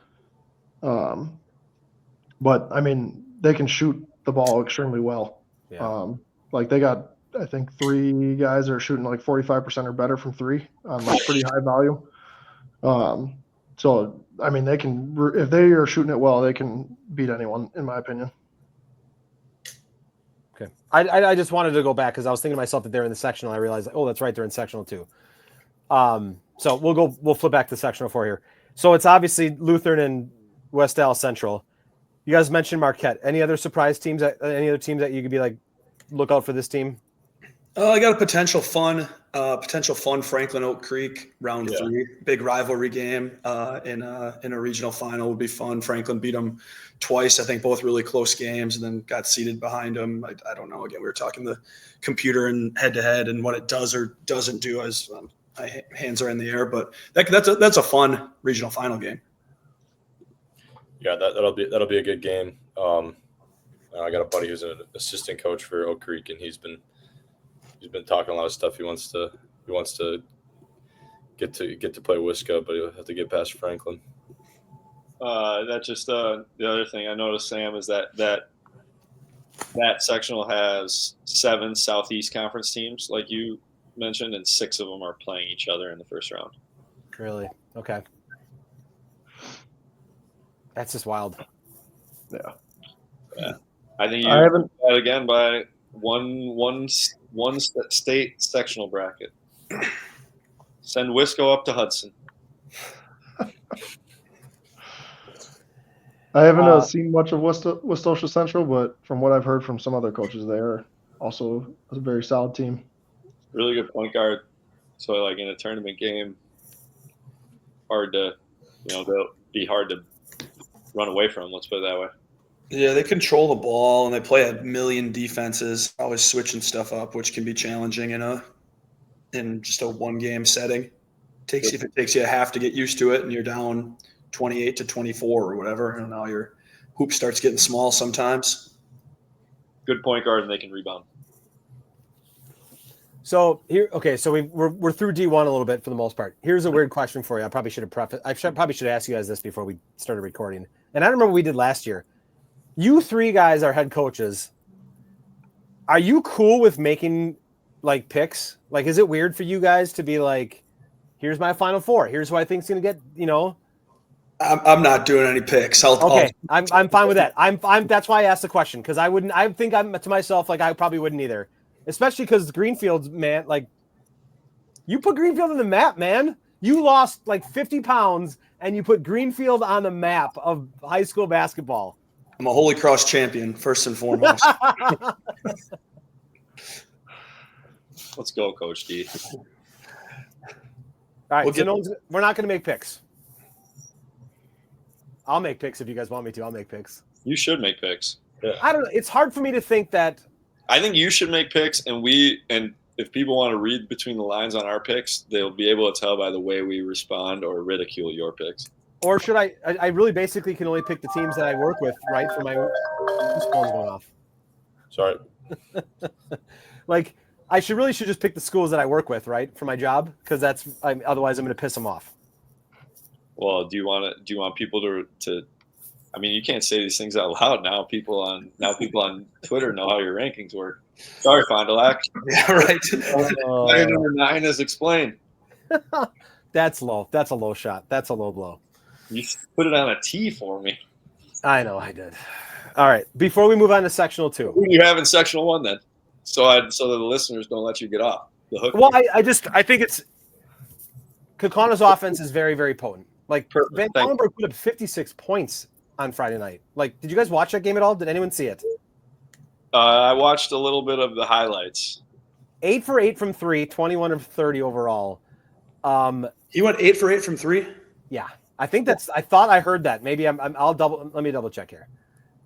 But, I mean, they can shoot the ball extremely well. Yeah. Like they got, I think, 3 guys that are shooting like 45% or better from 3 on like pretty high volume. So, I mean, they can, if they are shooting it well, they can beat anyone, in my opinion. Okay. I just wanted to go back because I was thinking to myself that they're in the sectional. I realized, oh, that's right, they're in sectional too. So we'll flip back to sectional 4 here. So it's obviously Lutheran and West Dallas Central. You guys mentioned Marquette. Any other surprise teams? Any other teams that you could be like, look out for this team? I got a potential fun Franklin Oak Creek round 3, big rivalry game in a regional final would be fun. Franklin beat them twice, I think, both really close games, and then got seated behind them. I don't know. Again, we were talking the computer and head to head and what it does or doesn't do as my hands are in the air, but that's a fun regional final game. Yeah, that'll be a good game. I got a buddy who's an assistant coach for Oak Creek, and he's been talking a lot of stuff. He wants to get to play Wisco, but he'll have to get past Franklin. That's just the other thing I noticed, Sam, is that sectional has 7 Southeast Conference teams, like you mentioned, and 6 of them are playing each other in the first round. Really? Okay. That's just wild. Yeah. I think I haven't that again by one state sectional bracket. Send Wisco up to Hudson. I haven't seen much of Westosha Central, but from what I've heard from some other coaches, they are also a very solid team. Really good point guard. So, like in a tournament game, they'll be hard to run away from. Let's put it that way. Yeah, they control the ball and they play a million defenses, always switching stuff up, which can be challenging in just a one game setting. If it takes you a half to get used to it and you're down 28-24 or whatever, and now your hoop starts getting small sometimes. Good point guard, and they can rebound. So here, okay, so we're through D1 a little bit for the most part. Here's a weird question for you. I probably should have asked you guys this before we started recording. And I remember we did last year. You 3 guys are head coaches. Are you cool with making like picks? Like, is it weird for you guys to be like, here's my Final Four. Here's who I think's going to get, I'm not doing any picks. I'm fine with that. I'm that's why I asked the question, because I think I'm to myself, like I probably wouldn't either. Especially because Greenfield's, man, like you put Greenfield on the map, man. You lost like 50 pounds and you put Greenfield on the map of high school basketball. I'm a Holy Cross champion, first and foremost. Let's go, Coach D. All right, we're not going to make picks. I'll make picks if you guys want me to. I'll make picks. You should make picks. Yeah. I don't know. It's hard for me to think that. I think you should make picks, and if people want to read between the lines on our picks, they'll be able to tell by the way we respond or ridicule your picks. Or should I really basically can only pick the teams that I work with, right? For my whose phone's going off. Sorry. Like I should just pick the schools that I work with, right, for my job, because otherwise I'm going to piss them off. Well, do you want people to? I mean, you can't say these things out loud now. People on Twitter know how your rankings work. Sorry, Fond du Lac. Yeah, right. Player number 9 is explained. That's low. That's a low shot. That's a low blow. You put it on a T for me. I know I did. All right. Before we move on to sectional 2. Who do you have in sectional 1 then? So that the listeners don't let you get off the hook. Well, I think it's Kaukaunen's offense is very, very potent. Like Van Allenberg put up 56 points on Friday night. Like, did you guys watch that game at all? Did anyone see it? I watched a little bit of the highlights. 8 for 8 from 3, 21 of 30 overall. He went 8 for 8 from 3. Yeah, I thought I heard that. Maybe let me double check here.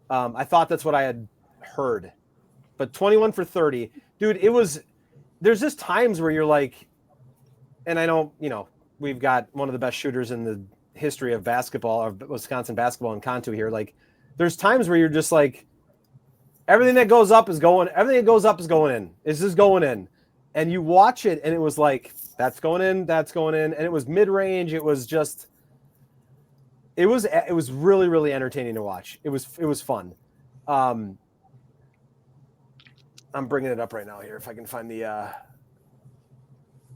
I thought that's what I had heard, but 21 for 30, dude. There's just times where you're like, and I know, we've got one of the best shooters in the history of basketball, of Wisconsin basketball, and Cantu here. Like, there's times where you're just like, everything that goes up is going in. It's just going in. And you watch it, and it was like, that's going in. And it was mid-range. It was really, really entertaining to watch. It was fun. I'm bringing it up right now here if I can find the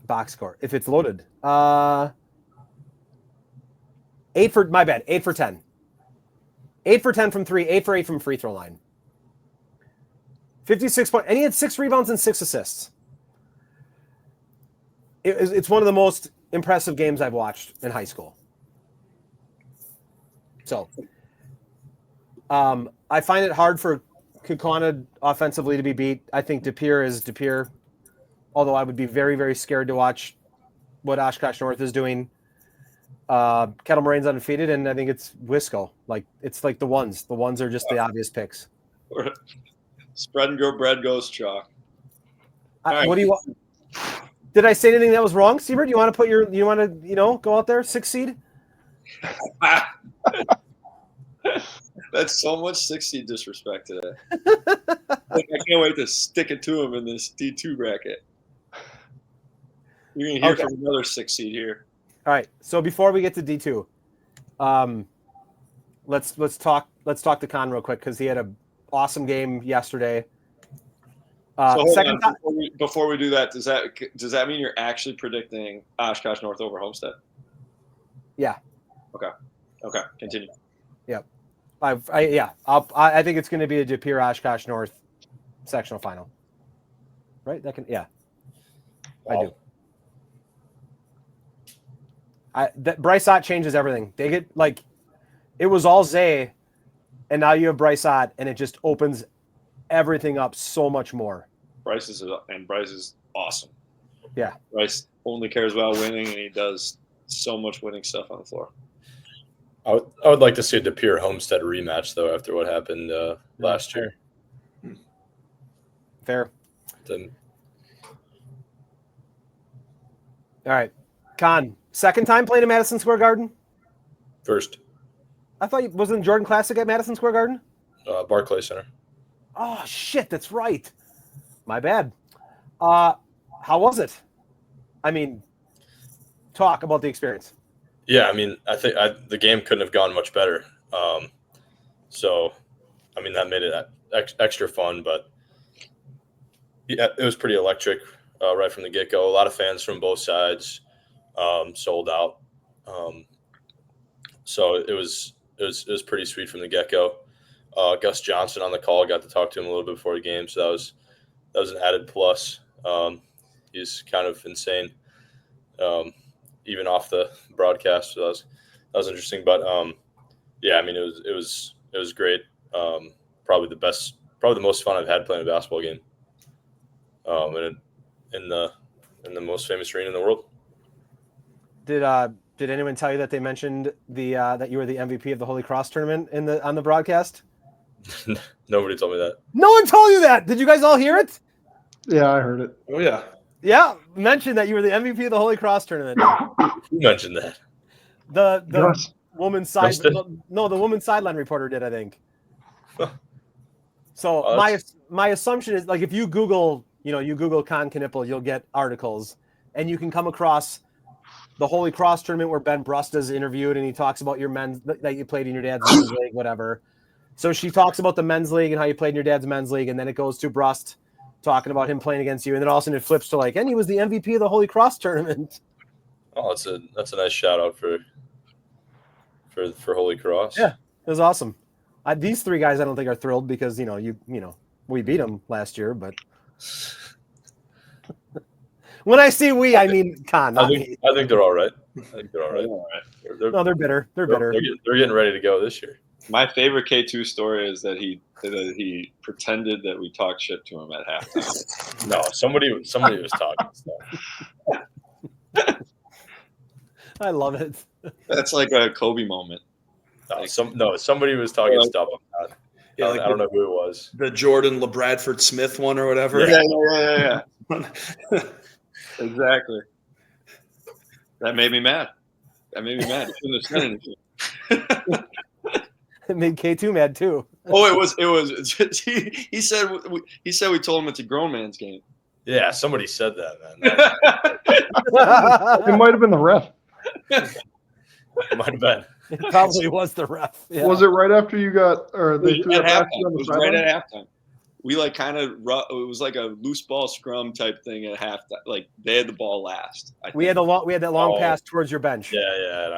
box score. If it's loaded. 8 for 10. 8 for 10 from 3, 8 for 8 from free throw line. 56 points, and he had 6 rebounds and 6 assists. It's one of the most impressive games I've watched in high school. So, I find it hard for Kaukauna offensively to be beat. I think DePouw is DePouw, although I would be very, very scared to watch what Oshkosh North is doing. Kettle Moraine's undefeated, and I think it's Wisco. Like, it's like the ones. The ones are just the obvious picks. Spread and go bread goes chalk. Right. What do you want? Did I say anything that was wrong, Siebert? You want to go out there 6 seed? That's so much 6 seed disrespect today. I can't wait to stick it to him in this D2 bracket. You're gonna hear from another 6 seed here. All right. So before we get to D2, let's talk to Con real quick because he had an awesome game yesterday. Before we do that, does that mean you're actually predicting Oshkosh North over Homestead? Yeah. Okay. Continue. Yep. I think it's going to be a DePouw Oshkosh North sectional final. Right? Wow. I do. Bryce Ott changes everything. They get it was all Zay, and now you have Bryce Ott, and it just opens everything up so much more. Bryce is awesome. Yeah. Bryce only cares about winning, and he does so much winning stuff on the floor. I would like to see a DePouw Homestead rematch though after what happened last year. Fair. Then, all right, Con. Second time playing at Madison Square Garden? First. I thought wasn't Jordan Classic at Madison Square Garden? Barclays Center. Oh shit, that's right. My bad. How was it? I mean, talk about the experience. Yeah, I mean, I think the game couldn't have gone much better. So, I mean, that made it extra fun. But yeah, it was pretty electric right from the get-go. A lot of fans from both sides, sold out. So it was pretty sweet from the get-go. Gus Johnson on the call, got to talk to him a little bit before the game, so that was an added plus. He's kind of insane, even off the broadcast. So that was interesting. But yeah, I mean, it was great. Probably the most fun I've had playing a basketball game. In the most famous arena in the world. Did anyone tell you that they mentioned that you were the MVP of the Holy Cross tournament on the broadcast? Nobody told me that. No one told you that. Did you guys all hear it? Yeah, I heard it. Oh yeah. Yeah, mentioned that you were the MVP of the Holy Cross tournament. Who mentioned that? The woman's side. Missed it? No, the woman's sideline reporter did, I think. So Oh, my assumption is, like, if you Google, you Google Con Knueppel, you'll get articles, and you can come across the Holy Cross tournament where Ben Brusta's interviewed, and he talks about your men's that you played in your dad's men's league, whatever. So she talks about the men's league and how you played in your dad's men's league, and then it goes to Brust talking about him playing against you, and then all of a sudden it flips to like, and he was the MVP of the Holy Cross tournament. Oh, that's a nice shout out for Holy Cross. Yeah, it was awesome. These three guys, I don't think are thrilled because we beat them last year, but when I say we, I mean Con. I think they're all right. No, they're bitter. They're bitter. They're getting ready to go this year. My favorite K2 story is that he pretended that we talked shit to him at halftime. No, somebody was talking stuff. I love it. That's like a Kobe moment. Somebody was talking stuff. Yeah, I don't know who it was. The Jordan LeBradford Smith one or whatever. Yeah. Exactly. That made me mad. I shouldn't have said anything. It made K2 mad too. Oh, it was. He said we told him it's a grown man's game. Yeah, somebody said that, man. It might have been the ref. It might have been. It probably was the ref. Yeah. Was it right after you got, or they threw At it back halftime. on It the was sideline? right at halftime. We like kind of it was like a loose ball scrum type thing at halftime. Like they had the ball last. We had that long Oh. pass towards your bench. Yeah, and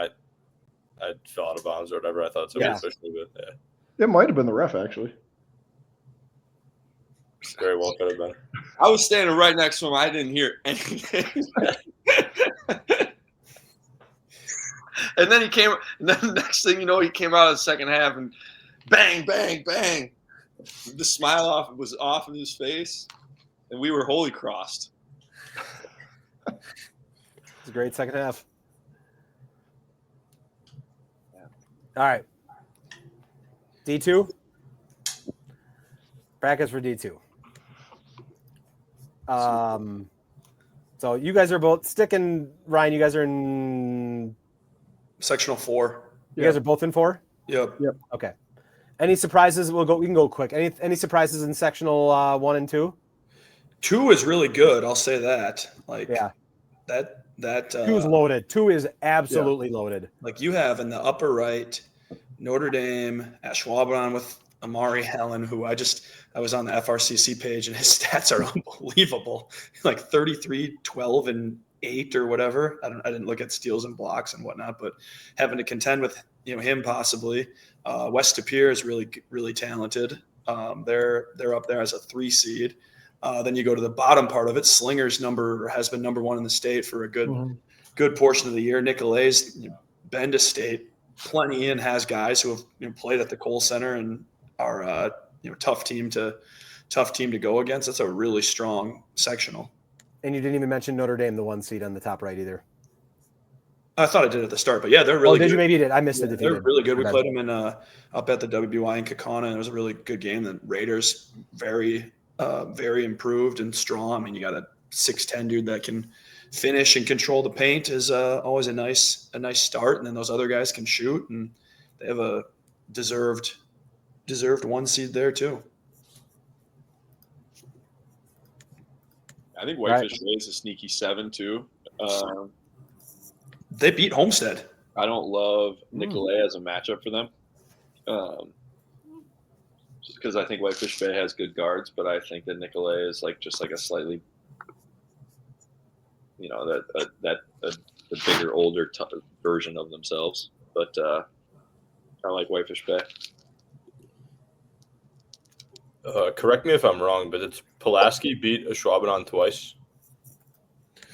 I fell out of bounds or whatever. I thought somebody officially, but yeah, It might have been the ref, actually. very well could have been. I was standing right next to him. I didn't hear anything. And then he came. And then the next thing you know, he came out of the second half and bang, bang, bang. The smile was off of his face, and we were holy crossed. It's a great second half. All right. D2. Brackets for D2. So you guys are both Stueck and Ryan. You guys are in. Sectional 4. You guys are both in 4. Yep. Okay. Any surprises? We can go quick. Any surprises in sectional 1 and 2? 2 is really good. I'll say that. Like that 2 is loaded. 2 is absolutely loaded. Like you have in the upper right, Notre Dame at Schwaben with Amari Allen, who I was on the FRCC page and his stats are unbelievable. Like 33, 12, and 8 or whatever. I didn't look at steals and blocks and whatnot, but having to contend with him possibly. West DePouw is really, really talented. They're up there as a 3 seed. Then you go to the bottom part of it. Slinger's has been number 1 in the state for a good portion of the year. Nicolet's been to state plenty and has guys who have played at the Kohl Center and are tough team to go against. That's a really strong sectional. And you didn't even mention Notre Dame, the 1 seed on the top right either. I thought I did at the start, but yeah, they're really did good. you? Maybe you did. I missed it. They're really good. We played them in up at the WBY in Kakana, and it was a really good game. The Raiders very improved and strong. I mean, you got a 6'10" dude that can finish and control the paint is always a nice start, and then those other guys can shoot, and they have a deserved 1 seed there too. I think Whitefish Bay is a sneaky 7 too. They beat Homestead. I don't love Nicolet as a matchup for them. Just because I think Whitefish Bay has good guards, but I think that Nicolet is just like a slightly, the bigger, older version of themselves. But I like Whitefish Bay. Correct me if I'm wrong, but it's Pulaski beat Schwaben twice.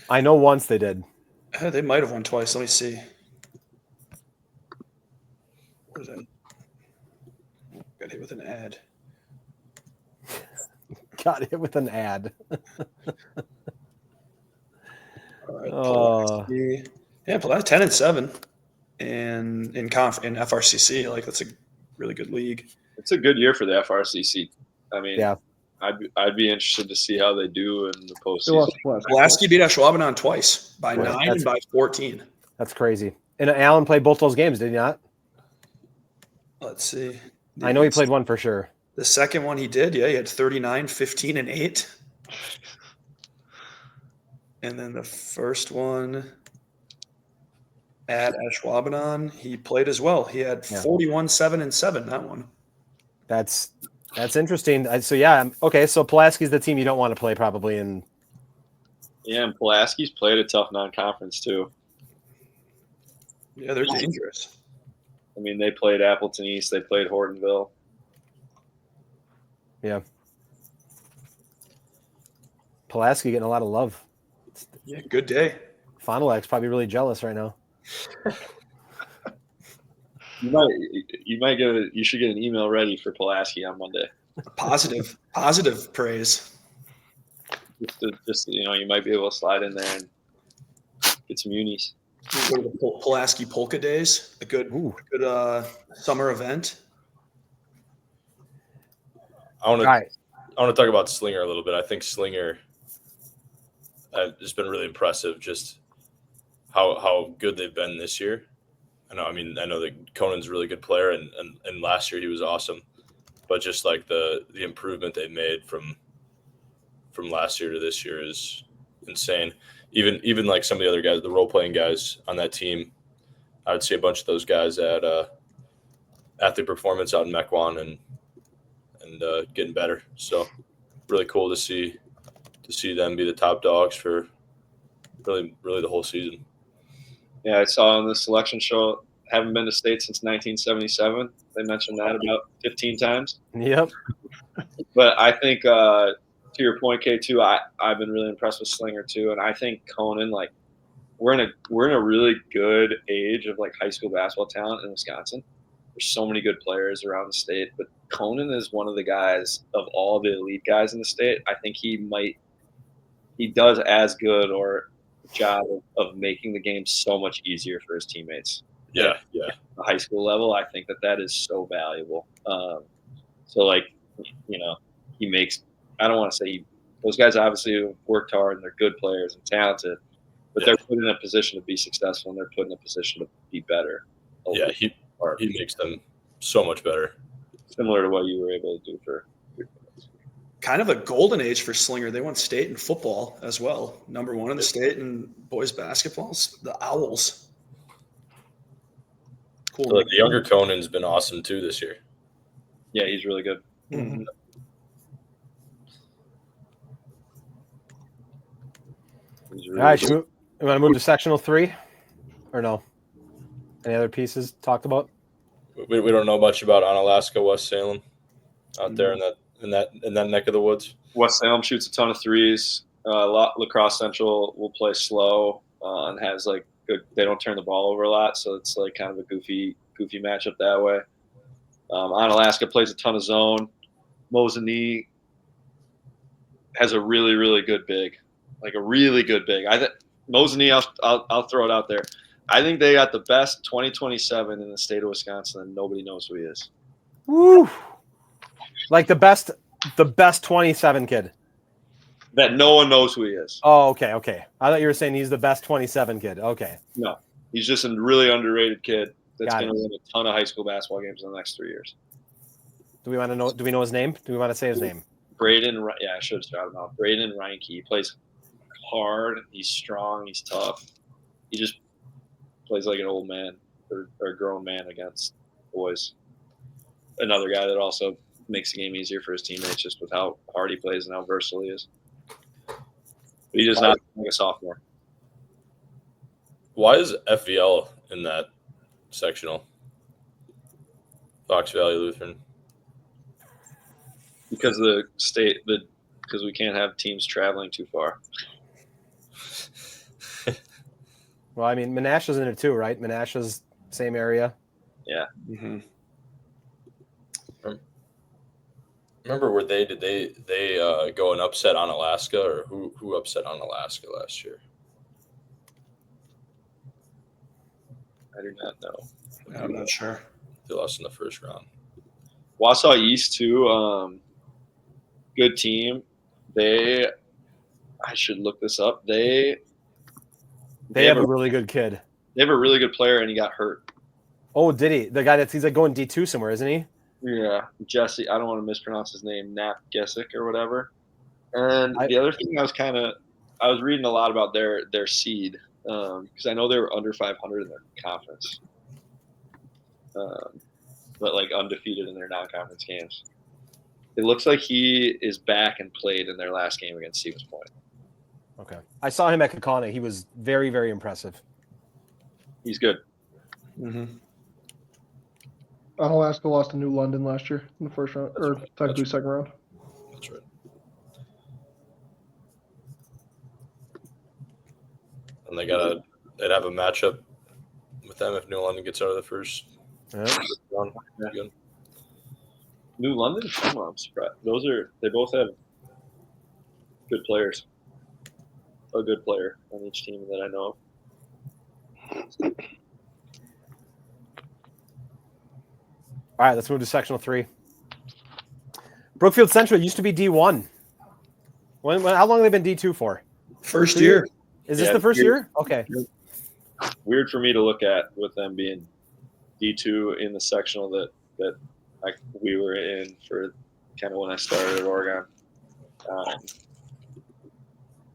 I know once they did. They might have won twice. Let me see. What is that? Got hit with an ad. Got hit with an ad. All right. Pulaski. Yeah, Pulaski 10-7 in FRCC. Like that's a really good league. It's a good year for the FRCC. I mean, yeah. I'd be interested to see how they do in the postseason. Pulaski beat Schwaben twice by 9 and by 14. That's crazy. And Allen played both those games, did he not? Let's see. I know he played one for sure. The second one he did, yeah, he had 39, 15, and 8. And then the first one at Ashwaubenon, he played as well. He had 41, 7, and 7, that one. That's interesting. So, yeah, okay, so Pulaski's the team you don't want to play probably in. Yeah, and Pulaski's played a tough non-conference too. Yeah, they're dangerous. I mean, they played Appleton East. They played Hortonville. Yeah. Pulaski getting a lot of love. Yeah, good day. Fond du Lac's probably really jealous right now. You should get an email ready for Pulaski on Monday. Positive praise. Just you might be able to slide in there and get some unis. Go to the Pulaski Polka Days, a good summer event. I want to talk about Slinger a little bit. I think Slinger has been really impressive. Just how good they've been this year. I know that Conan's a really good player, and last year he was awesome. But just like the improvement they made from last year to this year is insane. Even like some of the other guys, the role playing guys on that team, I would see a bunch of those guys at Athlete Performance out in Mequon and getting better. So really cool to see them be the top dogs for really the whole season. Yeah, I saw on the selection show, haven't been to state since 1977. They mentioned that about 15 times. Yep. But I think to your point, K2, I've been really impressed with Slinger too, and I think Conan, like we're in a really good age of like high school basketball talent in Wisconsin. There's so many good players around the state, but Conan is one of the guys of all the elite guys in the state. I think he does as good or job of making the game so much easier for his teammates. Yeah. The high school level, I think that is so valuable. So like, he makes. I don't want to say those guys obviously have worked hard and they're good players and talented, but they're put in a position to be successful and they're put in a position to be better. Yeah, he makes them so much better. Similar to what you were able to do for. Kind of a golden age for Slinger. They won state in football as well. Number 1 in the state in boys basketballs, the Owls. Cool. So, the younger Conan's been awesome too this year. Yeah, he's really good. Mm-hmm. All right, you want to move to sectional 3 or no? Any other pieces talked about? We don't know much about Onalaska, West Salem out there in that neck of the woods. West Salem shoots a ton of threes. Lacrosse Central will play slow and has like good. They don't turn the ball over a lot, so it's like kind of a goofy matchup that way. Onalaska plays a ton of zone. Mosinee has a really, really good big, like a really good big. Mosinee, I'll throw it out there. I think they got the best 2027 in the state of Wisconsin, and nobody knows who he is. Woo! Like the best 27 kid. That no one knows who he is. Oh, okay. I thought you were saying he's the best 27 kid. Okay. No, he's just a really underrated kid that's Got going to it. win a ton of high school basketball games in the next 3 years. Do we know his name? Do we want to say his name? Braden, yeah, I should have shouted him out. Braden Reinke. He plays hard. He's strong. He's tough. He just plays like an old man or a grown man against boys. Another guy that also makes the game easier for his teammates just with how hard he plays and how versatile he is. But he does not like a sophomore. Why is FVL in that sectional? Fox Valley Lutheran. Because because we can't have teams traveling too far. Well, I mean, Menasha's in it too, right? Menasha's same area. Yeah. Mm-hmm. Remember where did they go and upset Onalaska, or who upset Onalaska last year? I do not know. I'm not sure. They lost in the first round. Wausau East too. Good team. I should look this up. They have a really good kid. They have a really good player, and he got hurt. Oh, did he? The guy he's like going D2 somewhere, isn't he? Yeah, Jesse. I don't want to mispronounce his name, Nap Gesick or whatever. And the other thing I was reading a lot about their seed because I know they were under 500 in their conference, but like undefeated in their non-conference games. It looks like he is back and played in their last game against Stevens Point. Okay, I saw him at Kakana. He was very, very impressive. He's good. Mm-hmm. Alaska lost to New London last year in the first round, or technically second round. That's right. And they'd have a matchup with them if New London gets out of the first round. Yeah. New London, I'm surprised. They both have good players. A good player on each team that I know of. All right, let's move to Sectional 3. Brookfield Central used to be D1. How long have they been D2 for? First year. Is this the first year? Okay. Weird for me to look at with them being D2 in the sectional that we were in for kind of when I started at Oregon.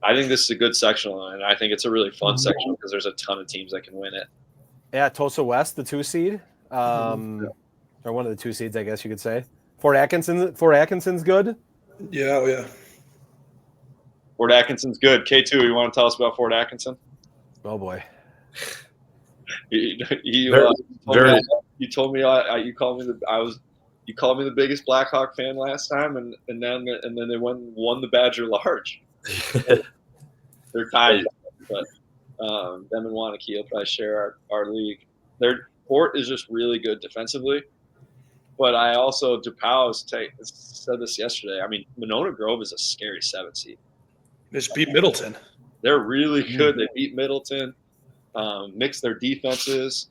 I think this is a good sectional, and I think it's a really fun sectional because there's a ton of teams that can win it. Yeah, Tulsa West, the 2 seed. Or one of the 2 seeds, I guess you could say. Fort Atkinson's good. Yeah, oh yeah. Fort Atkinson's good. K2, you want to tell us about Fort Atkinson? Oh boy. You called me the biggest Blackhawk fan last time, and then they won the Badger Large. They're tied, but them and Wanakee will probably share our league. Their Fort is just really good defensively. But I also, DePouw said this yesterday. I mean, Monona Grove is a scary 7 seed. They just beat Middleton. They're really good. They beat Middleton, mixed their defenses,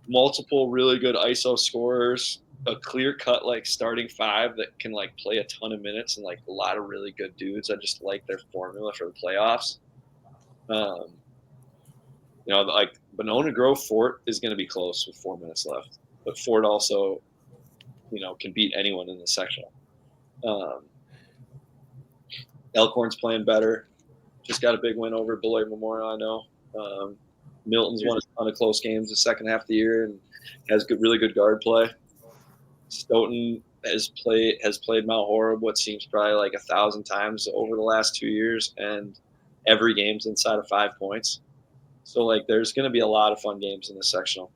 multiple really good ISO scorers, a clear-cut like starting 5 that can like play a ton of minutes, and like a lot of really good dudes. I just like their formula for the playoffs. Like Monona Grove Fort is going to be close with 4 minutes left. But Fort also, can beat anyone in the sectional. Elkhorn's playing better. Just got a big win over Beloit Memorial, I know. Milton's won a ton of close games the second half of the year and has really good guard play. Stoughton has played Mount Horeb what seems probably like 1,000 times over the last 2 years, and every game's inside of 5 points. So like there's going to be a lot of fun games in this sectional.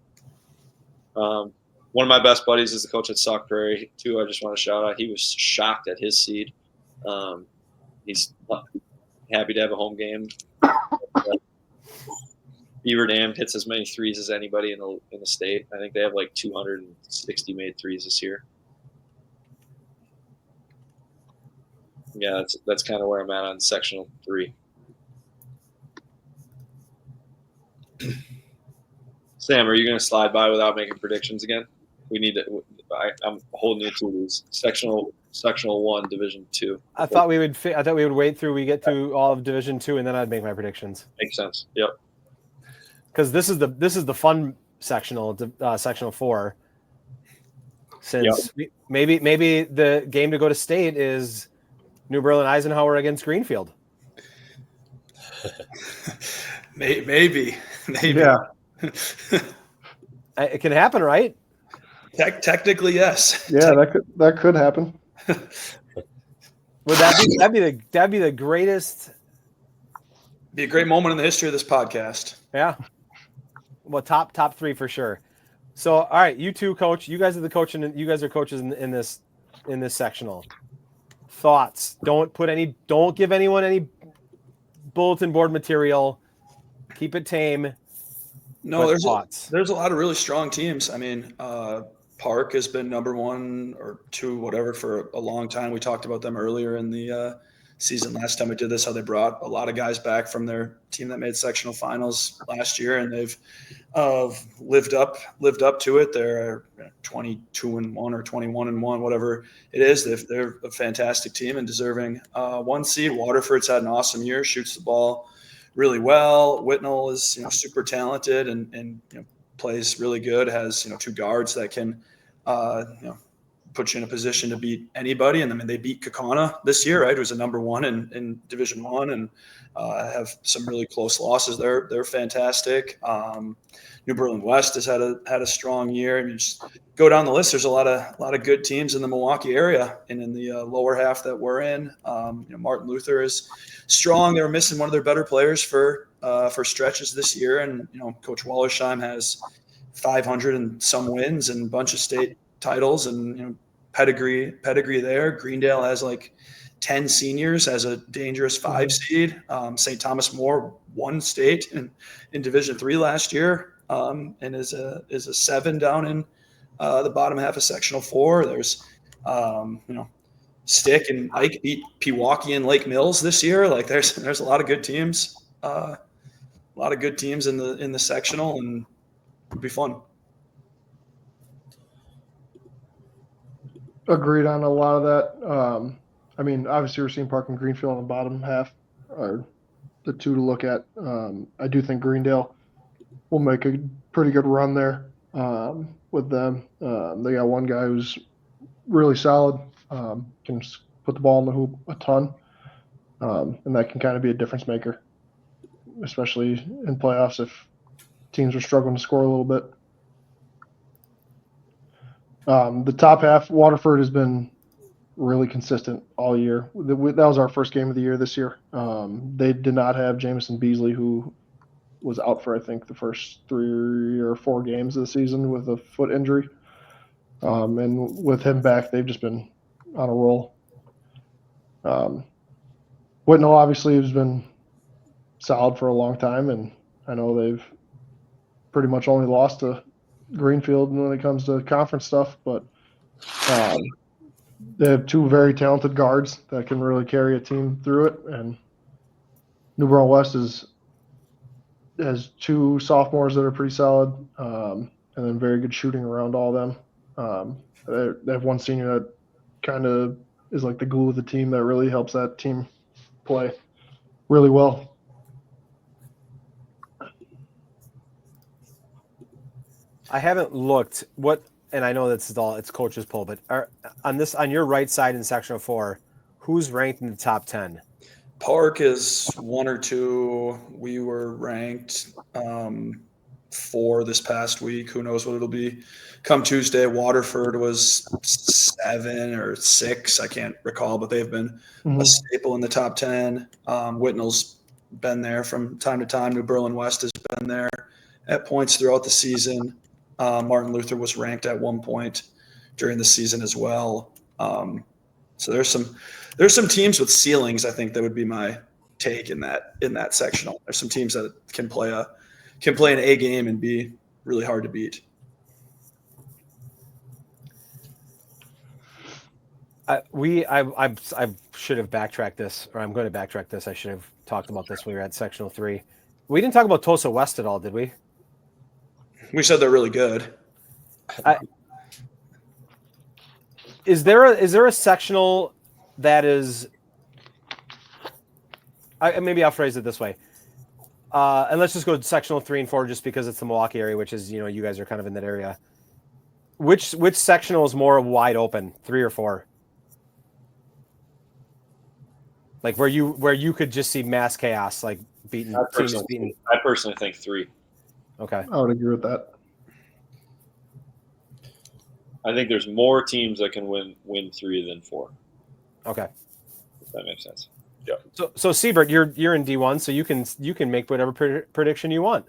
One of my best buddies is the coach at Sauk Prairie, too. I just want to shout out. He was shocked at his seed. He's happy to have a home game. Beaver Dam hits as many threes as anybody in the state. I think they have like 260 made threes this year. Yeah, that's kind of where I'm at on sectional 3. Sam, are you going to slide by without making predictions again? We need to. I'm holding you to these sectional 1, Division 2. I thought we would wait through we get through all of Division 2 and then I'd make my predictions. Makes sense. Yep. Because this is the fun sectional, sectional 4. Since maybe the game to go to state is New Berlin Eisenhower against Greenfield. Maybe. Yeah. It can happen, right? Technically, yes. Yeah, that could happen. Would that'd be the greatest? Be a great moment in the history of this podcast. Yeah. Well, top 3 for sure. So, all right, you two, coach. You guys are the coach, and you guys are coaches in this sectional. Thoughts? Don't give anyone any bulletin board material. Keep it tame. No, there's a lot of really strong teams. I mean, Park has been number 1 or 2, whatever, for a long time. We talked about them earlier in the season last time we did this, how they brought a lot of guys back from their team that made sectional finals last year, and they've lived up to it. They're 22-1 or 21-1, whatever it is. They're a fantastic team and deserving 1 seed. Waterford's had an awesome year, shoots the ball really well. Whitnall is super talented and plays really good, has, two guards that can, put you in a position to beat anybody. And I mean, they beat Kakana this year, right? It was a number one in Division I, and have some really close losses. They're fantastic. New Berlin West has had a strong year. I mean, just go down the list. There's a lot of good teams in the Milwaukee area and in the lower half that we're in. Martin Luther is strong. They were missing one of their better players for stretches this year, and Coach Wallersheim has 500 and some wins and a bunch of state titles, and pedigree there. Greendale has like 10 seniors as a dangerous 5 seed. St. Thomas More won state in Division III last year, and is a 7 down in the bottom half of Sectional 4. There's Stueck and Ike beat Pewaukee and Lake Mills this year. Like there's a lot of good teams, in the sectional, and it'll be fun. Agreed on a lot of that. I mean, obviously Racine Park and Greenfield on the bottom half are the two to look at. I do think Greendale will make a pretty good run there with them. They got one guy who's really solid, can put the ball in the hoop a ton, and that can kind of be a difference maker, especially in playoffs if teams are struggling to score a little bit. The top half, Waterford has been really consistent all year. That was our first game of the year this year. They did not have Jamison Beasley, who was out for, I think, the first 3 or 4 games of the season with a foot injury. And with him back, they've just been on a roll. Whitnall obviously has been solid for a long time, and I know they've pretty much only lost to Greenfield when it comes to conference stuff, but they have 2 very talented guards that can really carry a team through it. And New Berlin West has 2 sophomores that are pretty solid, and then very good shooting around all of them. They have 1 senior that kind of is like the glue of the team that really helps that team play really well. I haven't looked and I know it's coach's poll, but on your right side in Sectional 4, who's ranked in the top 10? Park is 1 or 2. We were ranked 4 this past week. Who knows what it'll be come Tuesday. Waterford was 7 or 6. I can't recall, but they've been a staple in the top 10. Whitnall's been there from time to time. New Berlin West has been there at points throughout the season. Martin Luther was ranked at one point during the season as well. So there's some teams with ceilings. I think that would be my take in that sectional. There's some teams that can play an A game and be really hard to beat. I should have backtracked this, or I'm going to backtrack this. I should have talked about this when we were at Sectional 3. We didn't talk about Tulsa West at all, did we? We said they're really good. Is there a sectional that is? Maybe I'll phrase it this way. And let's just go to Sectional 3 and 4, just because it's the Milwaukee area, which is you guys are kind of in that area. Which sectional is more wide open, 3 or 4? Like where you could just see mass chaos, like teams beating. I personally think 3. Okay. I would agree with that. I think there's more teams that can win 3 than 4. Okay. If that makes sense. Yeah. So Siebert, you're in D1, so you can make whatever prediction you want.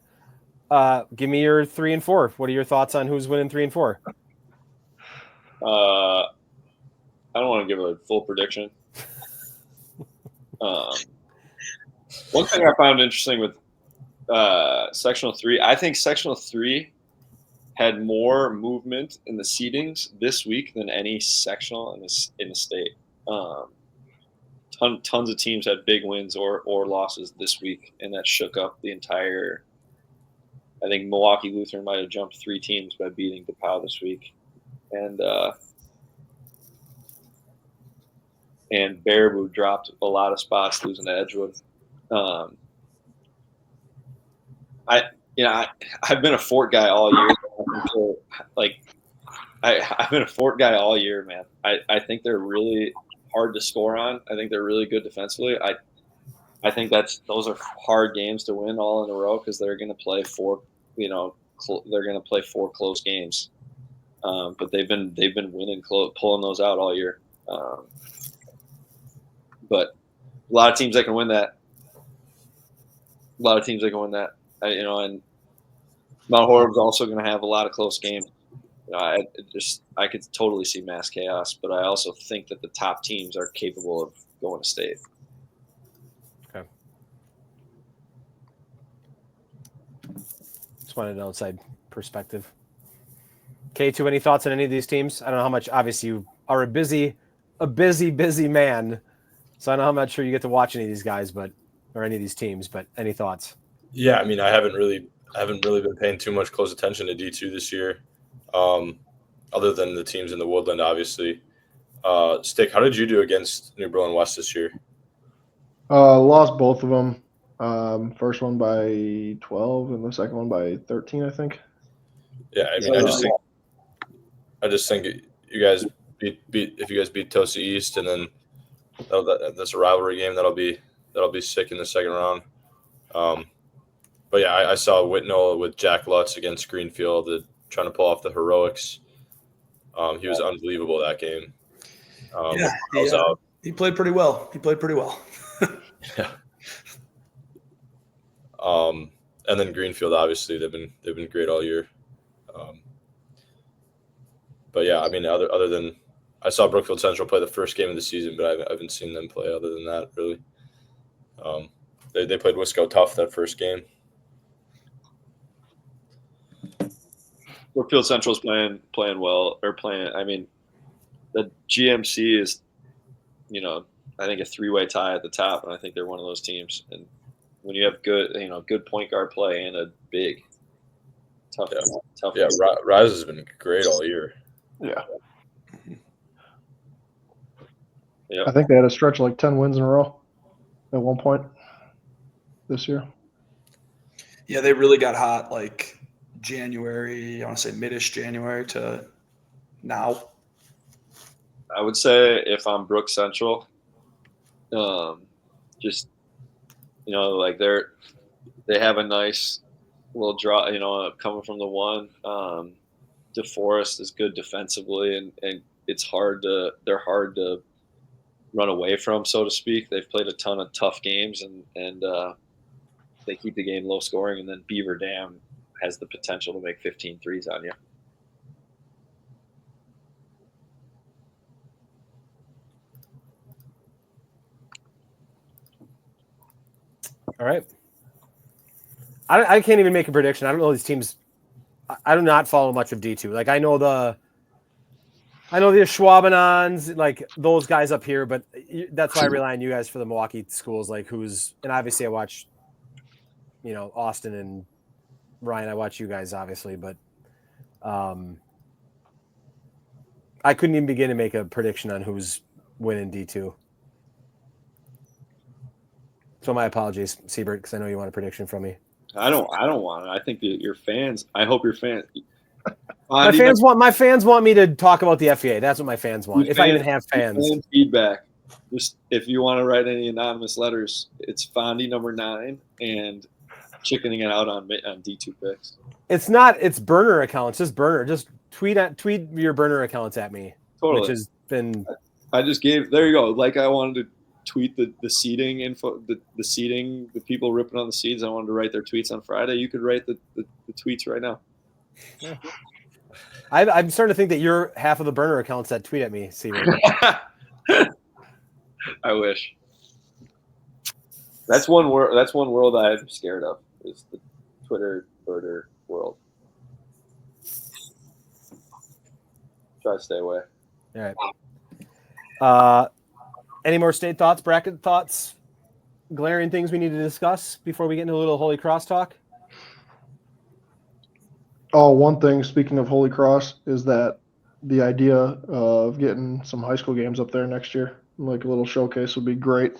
Give me your 3 and 4. What are your thoughts on who's winning 3 and 4? I don't want to give a full prediction. One thing I found interesting with Sectional 3, I think Sectional 3 had more movement in the seedings this week than any sectional in the state. Tons of teams had big wins or losses this week, and that shook up the entire. I think Milwaukee Lutheran might have jumped 3 teams by beating DePouw this week, and Baraboo dropped a lot of spots, losing to Edgewood. I've been a Fort guy all year. I've been a Fort guy all year, man. I think they're really hard to score on. I think they're really good defensively. I think those are hard games to win all in a row because they're going to play they're going to play 4 close games. But they've been winning, pulling those out all year. But a lot of teams that can win that. And Mount Horeb's also going to have a lot of close games. I could totally see mass chaos, but I also think that the top teams are capable of going to state. Okay. Just wanted an outside perspective. K2, any thoughts on any of these teams? I don't know how much. Obviously, you are a busy man, so I don't know how much sure you get to watch any of these guys, or any of these teams. But any thoughts? Yeah, I mean, I haven't really been paying too much close attention to D2 this year, other than the teams in the Woodland, obviously. Stick, how did you do against New Berlin West this year? Lost both of them. First one by 12 and the second one by 13, I think. Yeah, I mean, I just think you guys if you guys beat Tosa East, and then that's a rivalry game that'll be sick in the second round. But yeah, I saw Whitnall with Jack Lutz against Greenfield trying to pull off the heroics. He was unbelievable that game. He played pretty well. Yeah. And then Greenfield, obviously, they've been great all year. But yeah, I mean, other than I saw Brookfield Central play the first game of the season, but I haven't seen them play other than that, really. They played Wisco tough that first game. Brookfield Central's playing well, I mean, the GMC is, I think a 3-way tie at the top, and I think they're one of those teams. And when you have good point guard play and a big, tough. Yeah, Rise has been great all year. Yeah. Yeah. I think they had a stretch of like 10 wins in a row at one point this year. Yeah, they really got hot like January, I want to say mid-ish January to now. I would say if I'm Brook Central, just like they have a nice little draw, coming from the one. DeForest is good defensively, and they're hard to run away from, so to speak. They've played a ton of tough games, and they keep the game low scoring. And then Beaver Dam has the potential to make 15 threes on you. All right. I can't even make a prediction. I don't know these teams. I do not follow much of D2. Like I know the Schwabenons, like those guys up here, but that's why I rely on you guys for the Milwaukee schools, like and obviously I watch, Austin and Ryan. I watch you guys obviously, but I couldn't even begin to make a prediction on who's winning D2. So my apologies, Siebert, because I know you want a prediction from me. I don't want it. I think that your fans. I hope your fans. My fans want me to talk about the FEA. That's what my fans want. If I even have fans. Fan feedback. Just if you want to write any anonymous letters, it's Fondy number 9 and chickening it out on D2 picks. It's not. It's burner accounts. Just burner. Just tweet your burner accounts at me. Totally. Which has been. I just gave. There you go. Like I wanted to tweet the seating info, the seating, the people ripping on the seeds. I wanted to write their tweets on Friday. You could write the tweets right now. Yeah. I'm starting to think that you're half of the burner accounts that tweet at me, Siebert. I wish. That's one world I'm scared of, is the Twitter burner world. Try to stay away. All right. Any more state thoughts, bracket thoughts, glaring things we need to discuss before we get into a little Holy Cross talk? Oh, one thing, speaking of Holy Cross, is that the idea of getting some high school games up there next year, like a little showcase, would be great.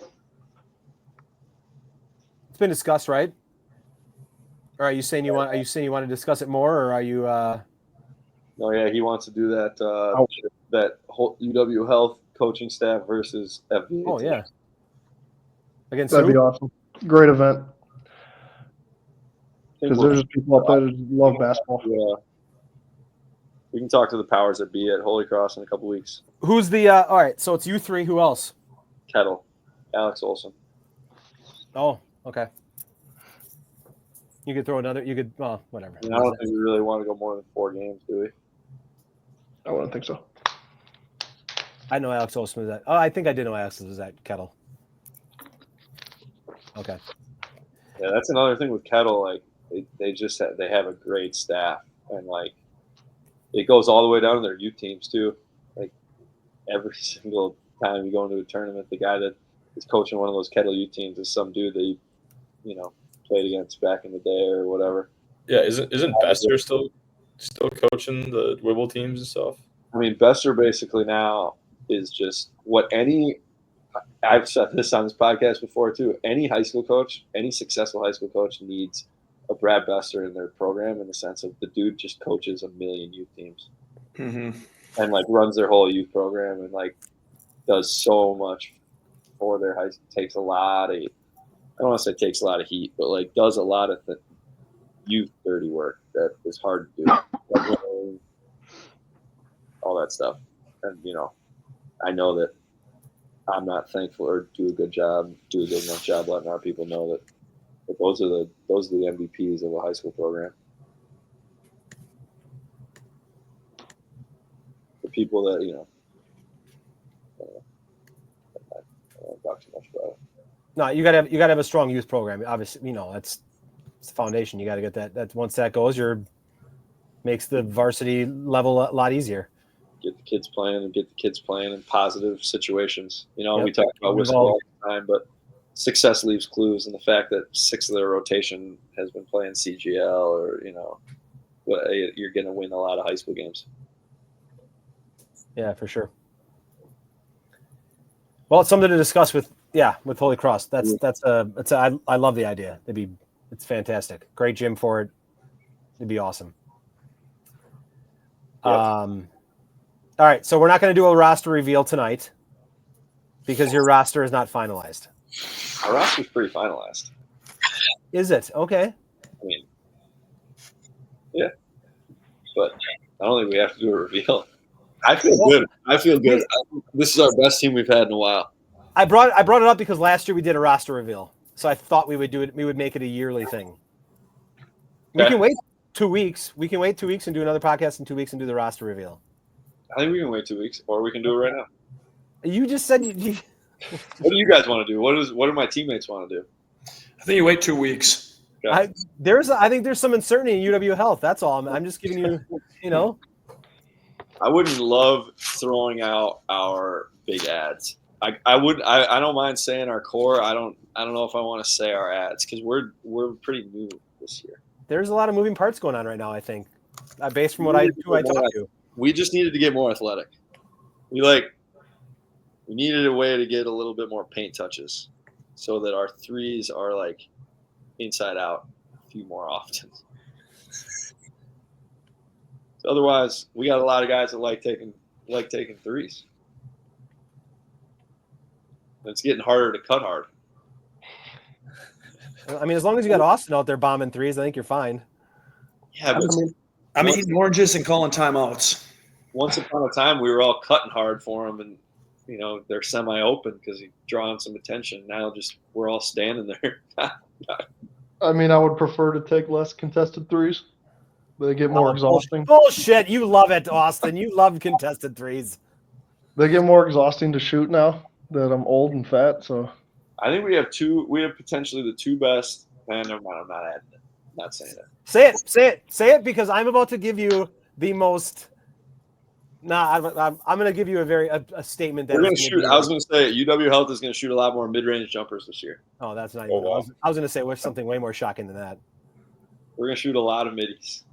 It's been discussed, right? Or are you saying you want to discuss it more, or are you? No, yeah, he wants to do that. Oh. That whole UW Health coaching staff versus FBA. Oh team. yeah. Against That'd be who? awesome. Great event. I think Because we'll- there's just people out there that love basketball. Yeah. We can talk to the powers that be at Holy Cross in a couple weeks. Who's the? All right, so it's you three. Who else? Kettle, Alex Olson. Oh, okay. You could throw another. You could. Well, whatever. I don't think we really want to go more than 4 games, do we? I wouldn't think so. I know Alex Olson was at. Oh, I think I did know Alex was at Kettle. Okay. Yeah, that's another thing with Kettle. Like they have a great staff, and like it goes all the way down to their youth teams too. Like every single time you go into a tournament, the guy that is coaching one of those Kettle youth teams is some dude that you played against back in the day or whatever. Yeah, isn't Bester still coaching the Wibble teams and stuff? I mean, Bester basically now is just what I've said this on this podcast before too. Any high school coach, any successful high school coach needs a Brad Bester in their program in the sense of the dude just coaches a million youth teams Mm-hmm. and like runs their whole youth program and like does so much for their high. Takes a lot of, I don't want to say takes a lot of heat, but like does a lot of the youth dirty work that is hard to do, like, all that stuff. And I know that I'm not thankful or do a good enough job letting our people know that those are the MVPs of a high school program. The people that I don't talk too much about it. No, you gotta have a strong youth program. Obviously, it's the foundation. You got to get that. That once that goes, makes the varsity level a lot easier. Get the kids playing in positive situations. Yep. We talk about whistle all the time, but success leaves clues, and the fact that 6 of their rotation has been playing CGL, or you're going to win a lot of high school games. Yeah, for sure. Well, it's something to discuss with Holy Cross. I love the idea. It's fantastic. Great gym for it. It'd be awesome. Yep. All right, so we're not going to do a roster reveal tonight because your roster is not finalized. Our roster's pretty finalized. Is it? Okay. I mean, yeah, but I don't think we have to do a reveal. I feel good. This is our best team we've had in a while. I brought it up because last year we did a roster reveal, so I thought we would do it. We would make it a yearly thing. We can wait 2 weeks. We can wait 2 weeks and do another podcast in 2 weeks and do the roster reveal. I think we can wait 2 weeks, or we can do it right now. You just said you What do you guys want to do? What do my teammates want to do? I think you wait 2 weeks. Okay. I think there's some uncertainty in UW Health. That's all. I'm just giving you, I wouldn't love throwing out our big ads. I don't mind saying our core. I don't know if I want to say our ads because we're pretty new this year. There's a lot of moving parts going on right now. I think, based from what I talked to. We just needed to get more athletic. We needed a way to get a little bit more paint touches, so that our threes are like inside out a few more often. So otherwise, we got a lot of guys that like taking threes. It's getting harder to cut hard. I mean, as long as you got Austin out there bombing threes, I think you're fine. Yeah, but I'm eating oranges and calling timeouts. Once upon a time, we were all cutting hard for them, and they're semi-open because he's drawing some attention. Now we're all standing there. I mean, I would prefer to take less contested threes. They get more exhausting. Bullshit. You love it, Austin. You love contested threes. They get more exhausting to shoot now that I'm old and fat. So I think we have potentially the 2 best. Man, never mind. I'm not adding it. I'm not saying it. Say it because I'm about to give you the most. I'm going to give you a statement that we're going to shoot. I was going to say UW Health is going to shoot a lot more mid-range jumpers this year. Oh, that's not. Even, wow. I was going to say something way more shocking than that. We're going to shoot a lot of middies.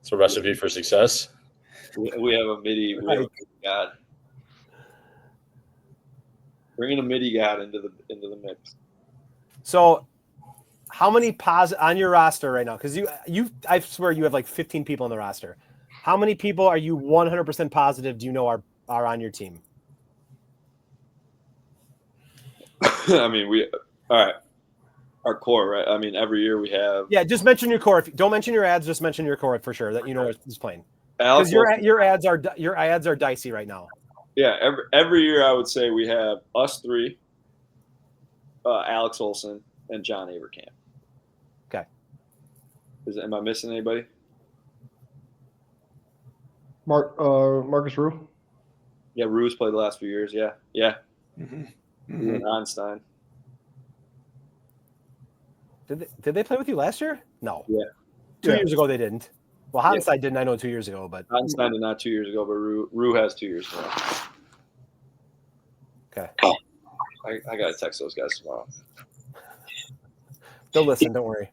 It's a recipe for success. We have a midi. We have a midi god. Bringing a midi god into the mix. So, how many on your roster right now? Because I swear you have like 15 people on the roster. How many people are you 100% positive do you know are on your team? I mean, all right. Our core, right? I mean, every year we have. Yeah, just mention your core. Don't mention your ads. Just mention your core for sure that you know who's playing. Alex Because your ads are dicey right now. Yeah, every year I would say we have us three, Alex Olson, and John Avercamp. Okay. Am I missing anybody? Marcus Rue. Yeah, Rue's played the last few years. Yeah. Mm-hmm. Rue and Einstein. Did they play with you last year? No. Yeah. 2 years ago they didn't. Well, Einstein didn't. I know 2 years ago, but Einstein did not 2 years ago, but Rue has 2 years now. Okay. I gotta text those guys tomorrow. They'll listen. Don't worry.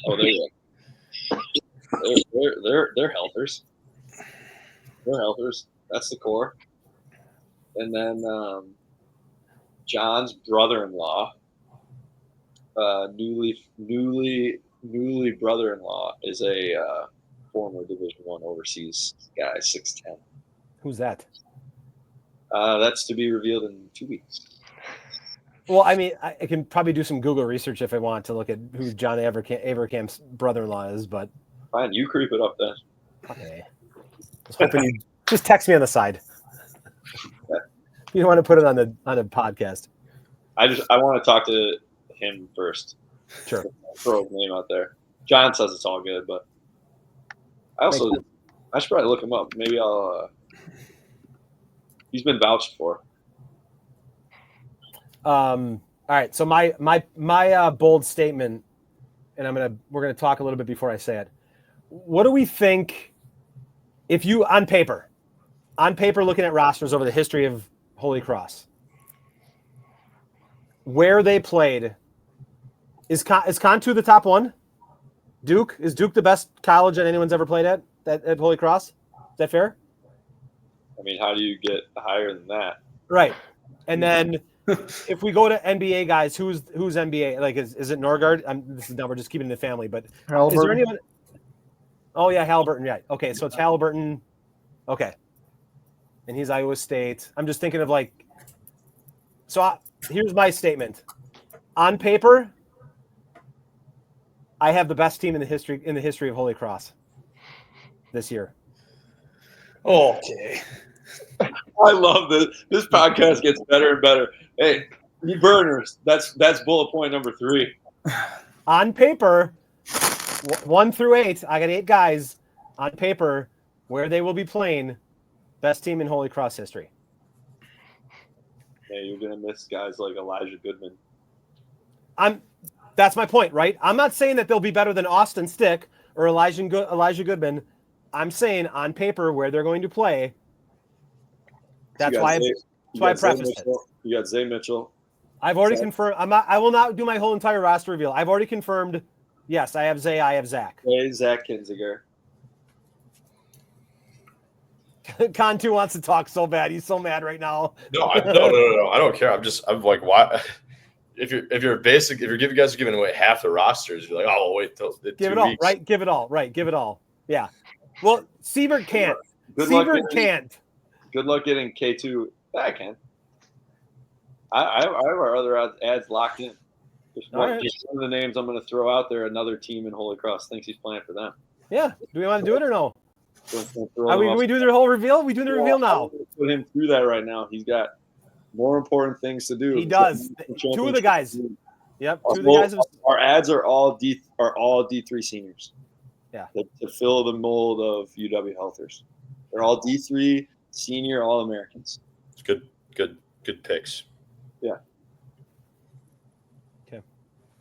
Oh, they're helpers. They're helpers. That's the core. And then John's brother-in-law, newly brother-in-law, is a former Division I overseas guy, 6'10". Who's that? That's to be revealed in 2 weeks. Well, I mean, I can probably do some Google research if I want to look at who John Avercamp's brother-in-law is, but Fine, you creep it up then. okay. I was hoping you just text me on the side. You don't want to put it on the podcast. I want to talk to him first. Sure. Throw his name out there. John says it's all good, but I should probably look him up. Maybe I'll. He's been vouched for. All right. So my bold statement, and we're gonna talk a little bit before I say it. What do we think? If you on paper, looking at rosters over the history of Holy Cross, where they played, is Contu the top one? Is Duke the best college that anyone's ever played at Holy Cross? Is that fair? I mean, how do you get higher than that? Right. And then if we go to NBA guys, who's NBA? Like, is it Norgard? We're just keeping it in the family, but is there anyone? Oh yeah, Halliburton. Yeah. Okay, so it's Halliburton. Okay. And he's Iowa State. I'm just thinking of like. So here's my statement. On paper, I have the best team in the history of Holy Cross this year. Okay. I love this. This podcast gets better and better. Hey, you burners. That's bullet point number 3. On paper, 1 through 8, I got 8 guys on paper where they will be playing. Best team in Holy Cross history. Yeah, you're gonna miss guys like Elijah Goodman. That's my point, right? I'm not saying that they'll be better than Austin Stueck or Elijah Goodman. I'm saying on paper where they're going to play. That's why I prefaced it. You got Zay Mitchell. I've already confirmed. I will not do my whole entire roster reveal. I've already confirmed. Yes, I have Zay. I have Zach. Hey, Zach Kinziger. Contu wants to talk so bad. He's so mad right now. No. I don't care. I'm like, why? If you're giving guys giving away half the rosters, you're like, oh, well, wait till give it all, weeks. Right? Give it all, right? Give it all. Yeah. Well, Siebert can't. Siebert can't. Good luck getting K2 back, man. I have our other ads locked in. Just one of the names I'm going to throw out there. Another team in Holy Cross thinks he's playing for them. Yeah. Do we want to do it or no? Are we doing the whole reveal? We doing the reveal now? Put him through that right now. He's got more important things to do. He does. 2 of the guys. Yep. 2 of the guys. Our ads are all D3 seniors. Yeah. To fill the mold of UW Healthers. They're all D3 senior All-Americans. It's good picks. Yeah. Okay.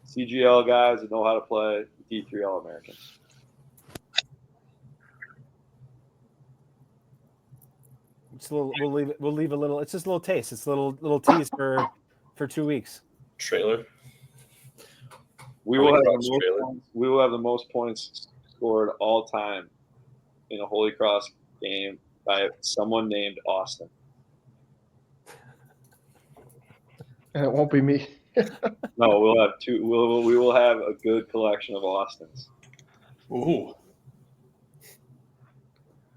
CGL guys that know how to play D3 All-Americans. We'll leave a little. It's just a little taste. It's a little tease for 2 weeks. Trailer. We will have the most points scored all time in a Holy Cross game by someone named Austin. And it won't be me. No, we'll have two. We will have a good collection of Austins. Ooh.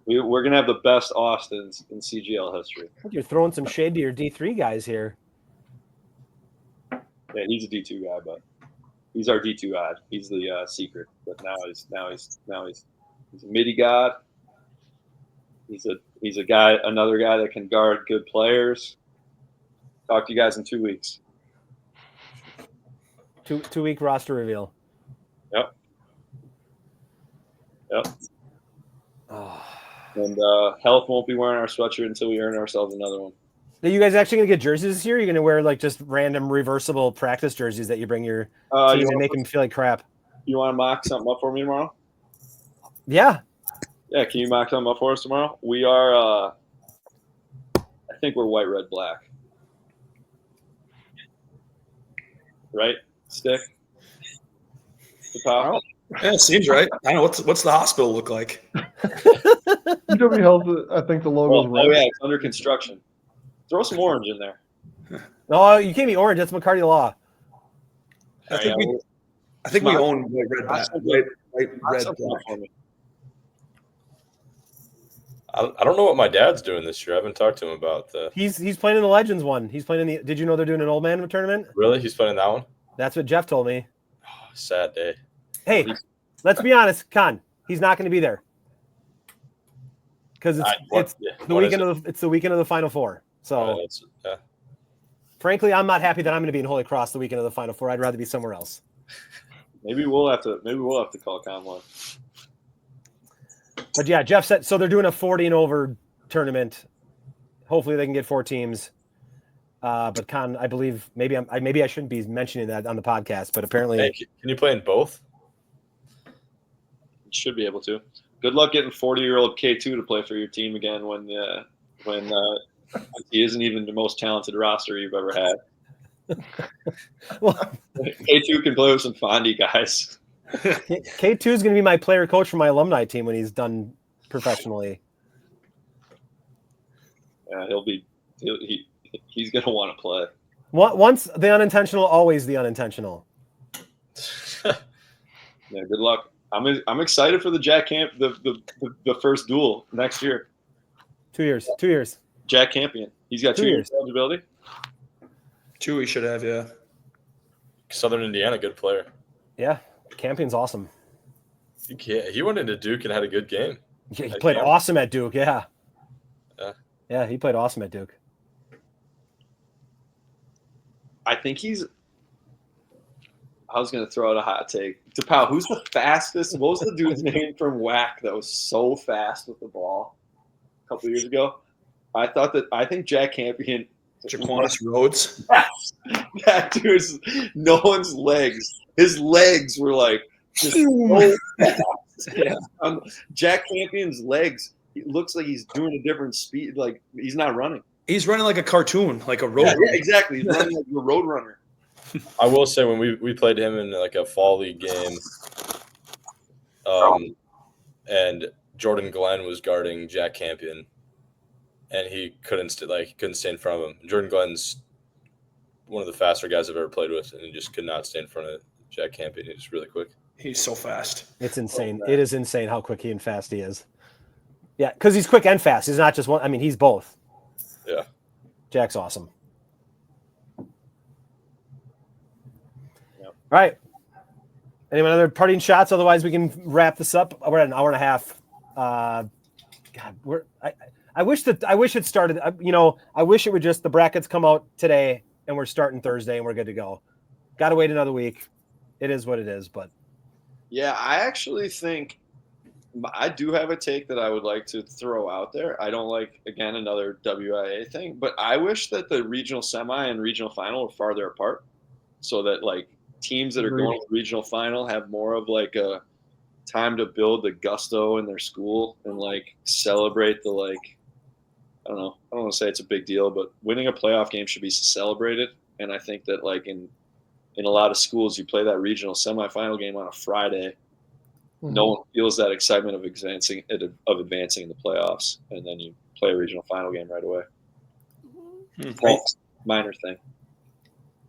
We're gonna have the best Austins in CGL history. I think you're throwing some shade to your D3 guys here. Yeah, he's a D2 guy, but he's our D2 god. He's the secret. But now he's a midi god. He's a guy, another guy that can guard good players. Talk to you guys in 2 weeks. 2-week roster reveal. Yep. Oh. And Health won't be wearing our sweatshirt until we earn ourselves another one. Are you guys actually gonna get jerseys this year? Or are you gonna wear like just random reversible practice jerseys that you bring your team and make them feel like crap? You want to mock something up for me tomorrow? Yeah. Yeah, can you mock something up for us tomorrow? We are, I think we're white, red, black. Right? Stick? DePouw? Yeah, it seems right. I don't know what's the hospital look like. UW Health, I think the logo's red. Oh, yeah, it's under construction. Throw some orange in there. No, you can't be orange. That's McCarty Law. I think we own white, red, black. White, red, black. I don't know what my dad's doing this year. I haven't talked to him about the. He's playing in the Legends one. He's playing in the. Did you know they're doing an old man tournament? Really, he's playing that one. That's what Jeff told me. Oh, sad day. Hey, let's be honest, Con. He's not going to be there because it's the weekend of the Final Four. So, frankly, I'm not happy that I'm going to be in Holy Cross the weekend of the Final Four. I'd rather be somewhere else. Maybe we'll have to call Conway. But yeah, Jeff said so. They're doing a 40 and over tournament. Hopefully, they can get 4 teams. But Con, I believe maybe I shouldn't be mentioning that on the podcast, but apparently, hey, can you play in both? You should be able to. Good luck getting 40-year-old K2 to play for your team again when he isn't even the most talented roster you've ever had. Well, K2 can play with some Fondy guys. K2 is going to be my player coach for my alumni team when he's done professionally. Yeah, he's going to want to play. Once the unintentional, always the unintentional. Yeah, good luck. I'm excited for the Jack Camp the first duel next year. 2 years. 2 years. Jack Campion. He's got 2 years eligibility. 2 he should have, yeah. Southern Indiana, good player. Yeah, Campion's awesome. He went into Duke and had a good game. Yeah, he played awesome at Duke. Yeah. Yeah, he played awesome at Duke. I think I was going to throw out a hot take. DePouw, who's the fastest? What was the dude's name from WIAA that was so fast with the ball a couple years ago? I think Jack Campion. Jaquanis Rhodes. That dude's no one's legs. His legs were like just so fast. Yeah. Jack Campion's legs, it looks like he's doing a different speed. Like he's not running. He's running like a cartoon, like a road runner. Yeah, exactly. He's running like a road runner. I will say when we played him in like a fall league game, and Jordan Glenn was guarding Jack Campion, and he couldn't stay in front of him. Jordan Glenn's one of the faster guys I've ever played with, and he just could not stay in front of Jack Campion. He's really quick. He's so fast. It's insane. It is insane how quick and fast he is. Yeah, because he's quick and fast. He's not just one. I mean, he's both. Yeah. Jack's awesome. All right. Anyone other parting shots? Otherwise, we can wrap this up. We're at an hour and a half. God, I wish it started. I wish it would just the brackets come out today and we're starting Thursday and we're good to go. Got to wait another week. It is what it is. But yeah, I actually think I do have a take that I would like to throw out there. I don't like, again, another WIAA thing, but I wish that the regional semi and regional final were farther apart so that like teams that are going to the regional final have more of like a time to build the gusto in their school and like celebrate the like, I don't want to say it's a big deal, but winning a playoff game should be celebrated. And I think that like in a lot of schools, you play that regional semifinal game on a Friday. Mm-hmm. No one feels that excitement of advancing in the playoffs, and then you play a regional final game right away. Mm-hmm. Minor thing.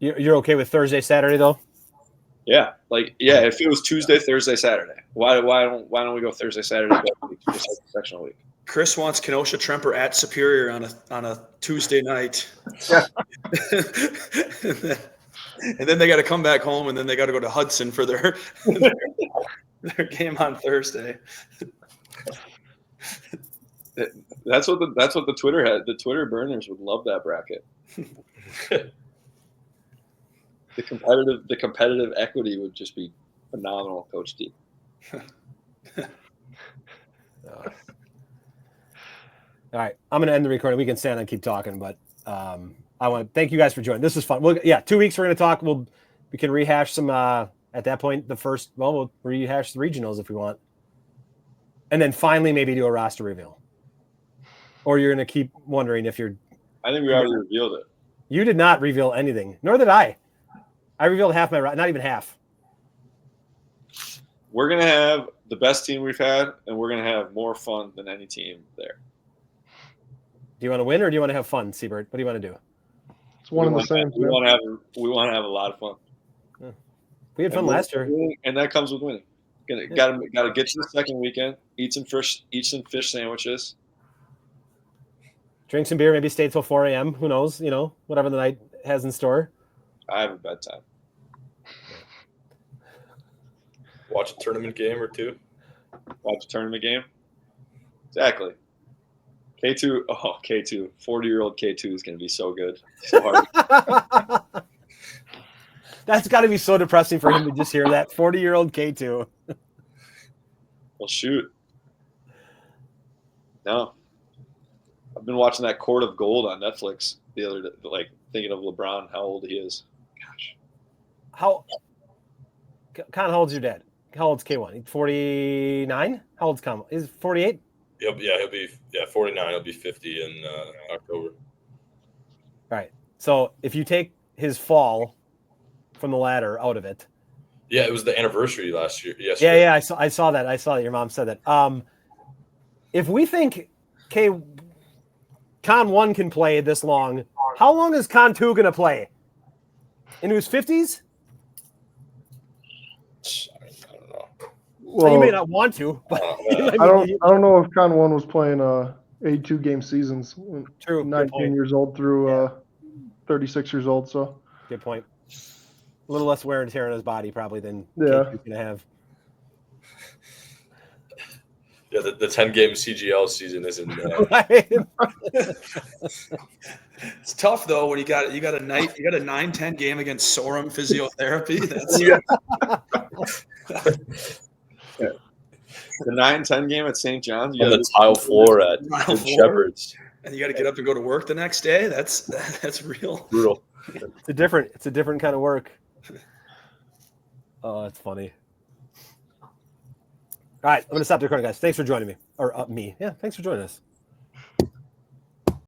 You're okay with Thursday, Saturday though? Yeah, if it was Tuesday, Thursday, Saturday, why don't we go Thursday, Saturday, just like sectional week? Chris wants Kenosha Tremper at Superior on a Tuesday night. Yeah. and then they got to come back home, and then they got to go to Hudson for their game on Thursday. That's what the Twitter had. The Twitter burners would love that bracket. The competitive equity would just be phenomenal, Coach D. All right, I'm going to end the recording. We can stand and keep talking, but I want to thank you guys for joining. This is fun. 2 weeks we're going to talk. We can rehash some at that point. We'll rehash the regionals if we want, and then finally maybe do a roster reveal. Or you're going to keep wondering if you're. I think we already revealed it. You did not reveal anything, nor did I. I revealed half not even half. We're going to have the best team we've had, and we're going to have more fun than any team there. Do you want to win or do you want to have fun, Siebert? What do you want to do? It's one and the same. We want to have a lot of fun. Yeah. We had fun last year, and that comes with winning. Got to get to the second weekend. Eat some fish sandwiches. Drink some beer. Maybe stay till 4 a.m. Who knows? Whatever the night has in store. I have a bedtime. Watch a tournament game or two. Watch a tournament game. Exactly. K2. 40-year-old K2 is going to be so good. So hard. That's got to be so depressing for him to just hear that. 40-year-old K2. Well, shoot. No. I've been watching that Court of Gold on Netflix the other day, thinking of LeBron, how old he is. Gosh. Con, how old's your dad? How old's K1? He's 49? How old's Con? Is 48? He'll be 49. He'll be 50 in October. All right. So if you take his fall from the ladder out of it. Yeah, it was the anniversary last year. Yes. Yeah. I saw that. I saw that your mom said that. If we think Con 1 can play this long, how long is Con 2 going to play? Into his 50s? I don't know. Well, you may not want to, but I don't know if Con 1 was playing 82 game seasons. True. 19 years old through 36 years old. So good point. A little less wear and tear on his body probably than Yeah. K2's going to have. Yeah, the 10-game CGL season isn't. It's tough though when you got a 9-10 game against Sorum Physiotherapy. That's The 9-10 game at St. John's. On the tile floor at Shepherd's. And you got to get up and go to work the next day. That's real. Brutal. It's a different kind of work. Oh, that's funny. All right, I'm going to stop the recording, guys. Thanks for joining me. Or me. Yeah, thanks for joining us.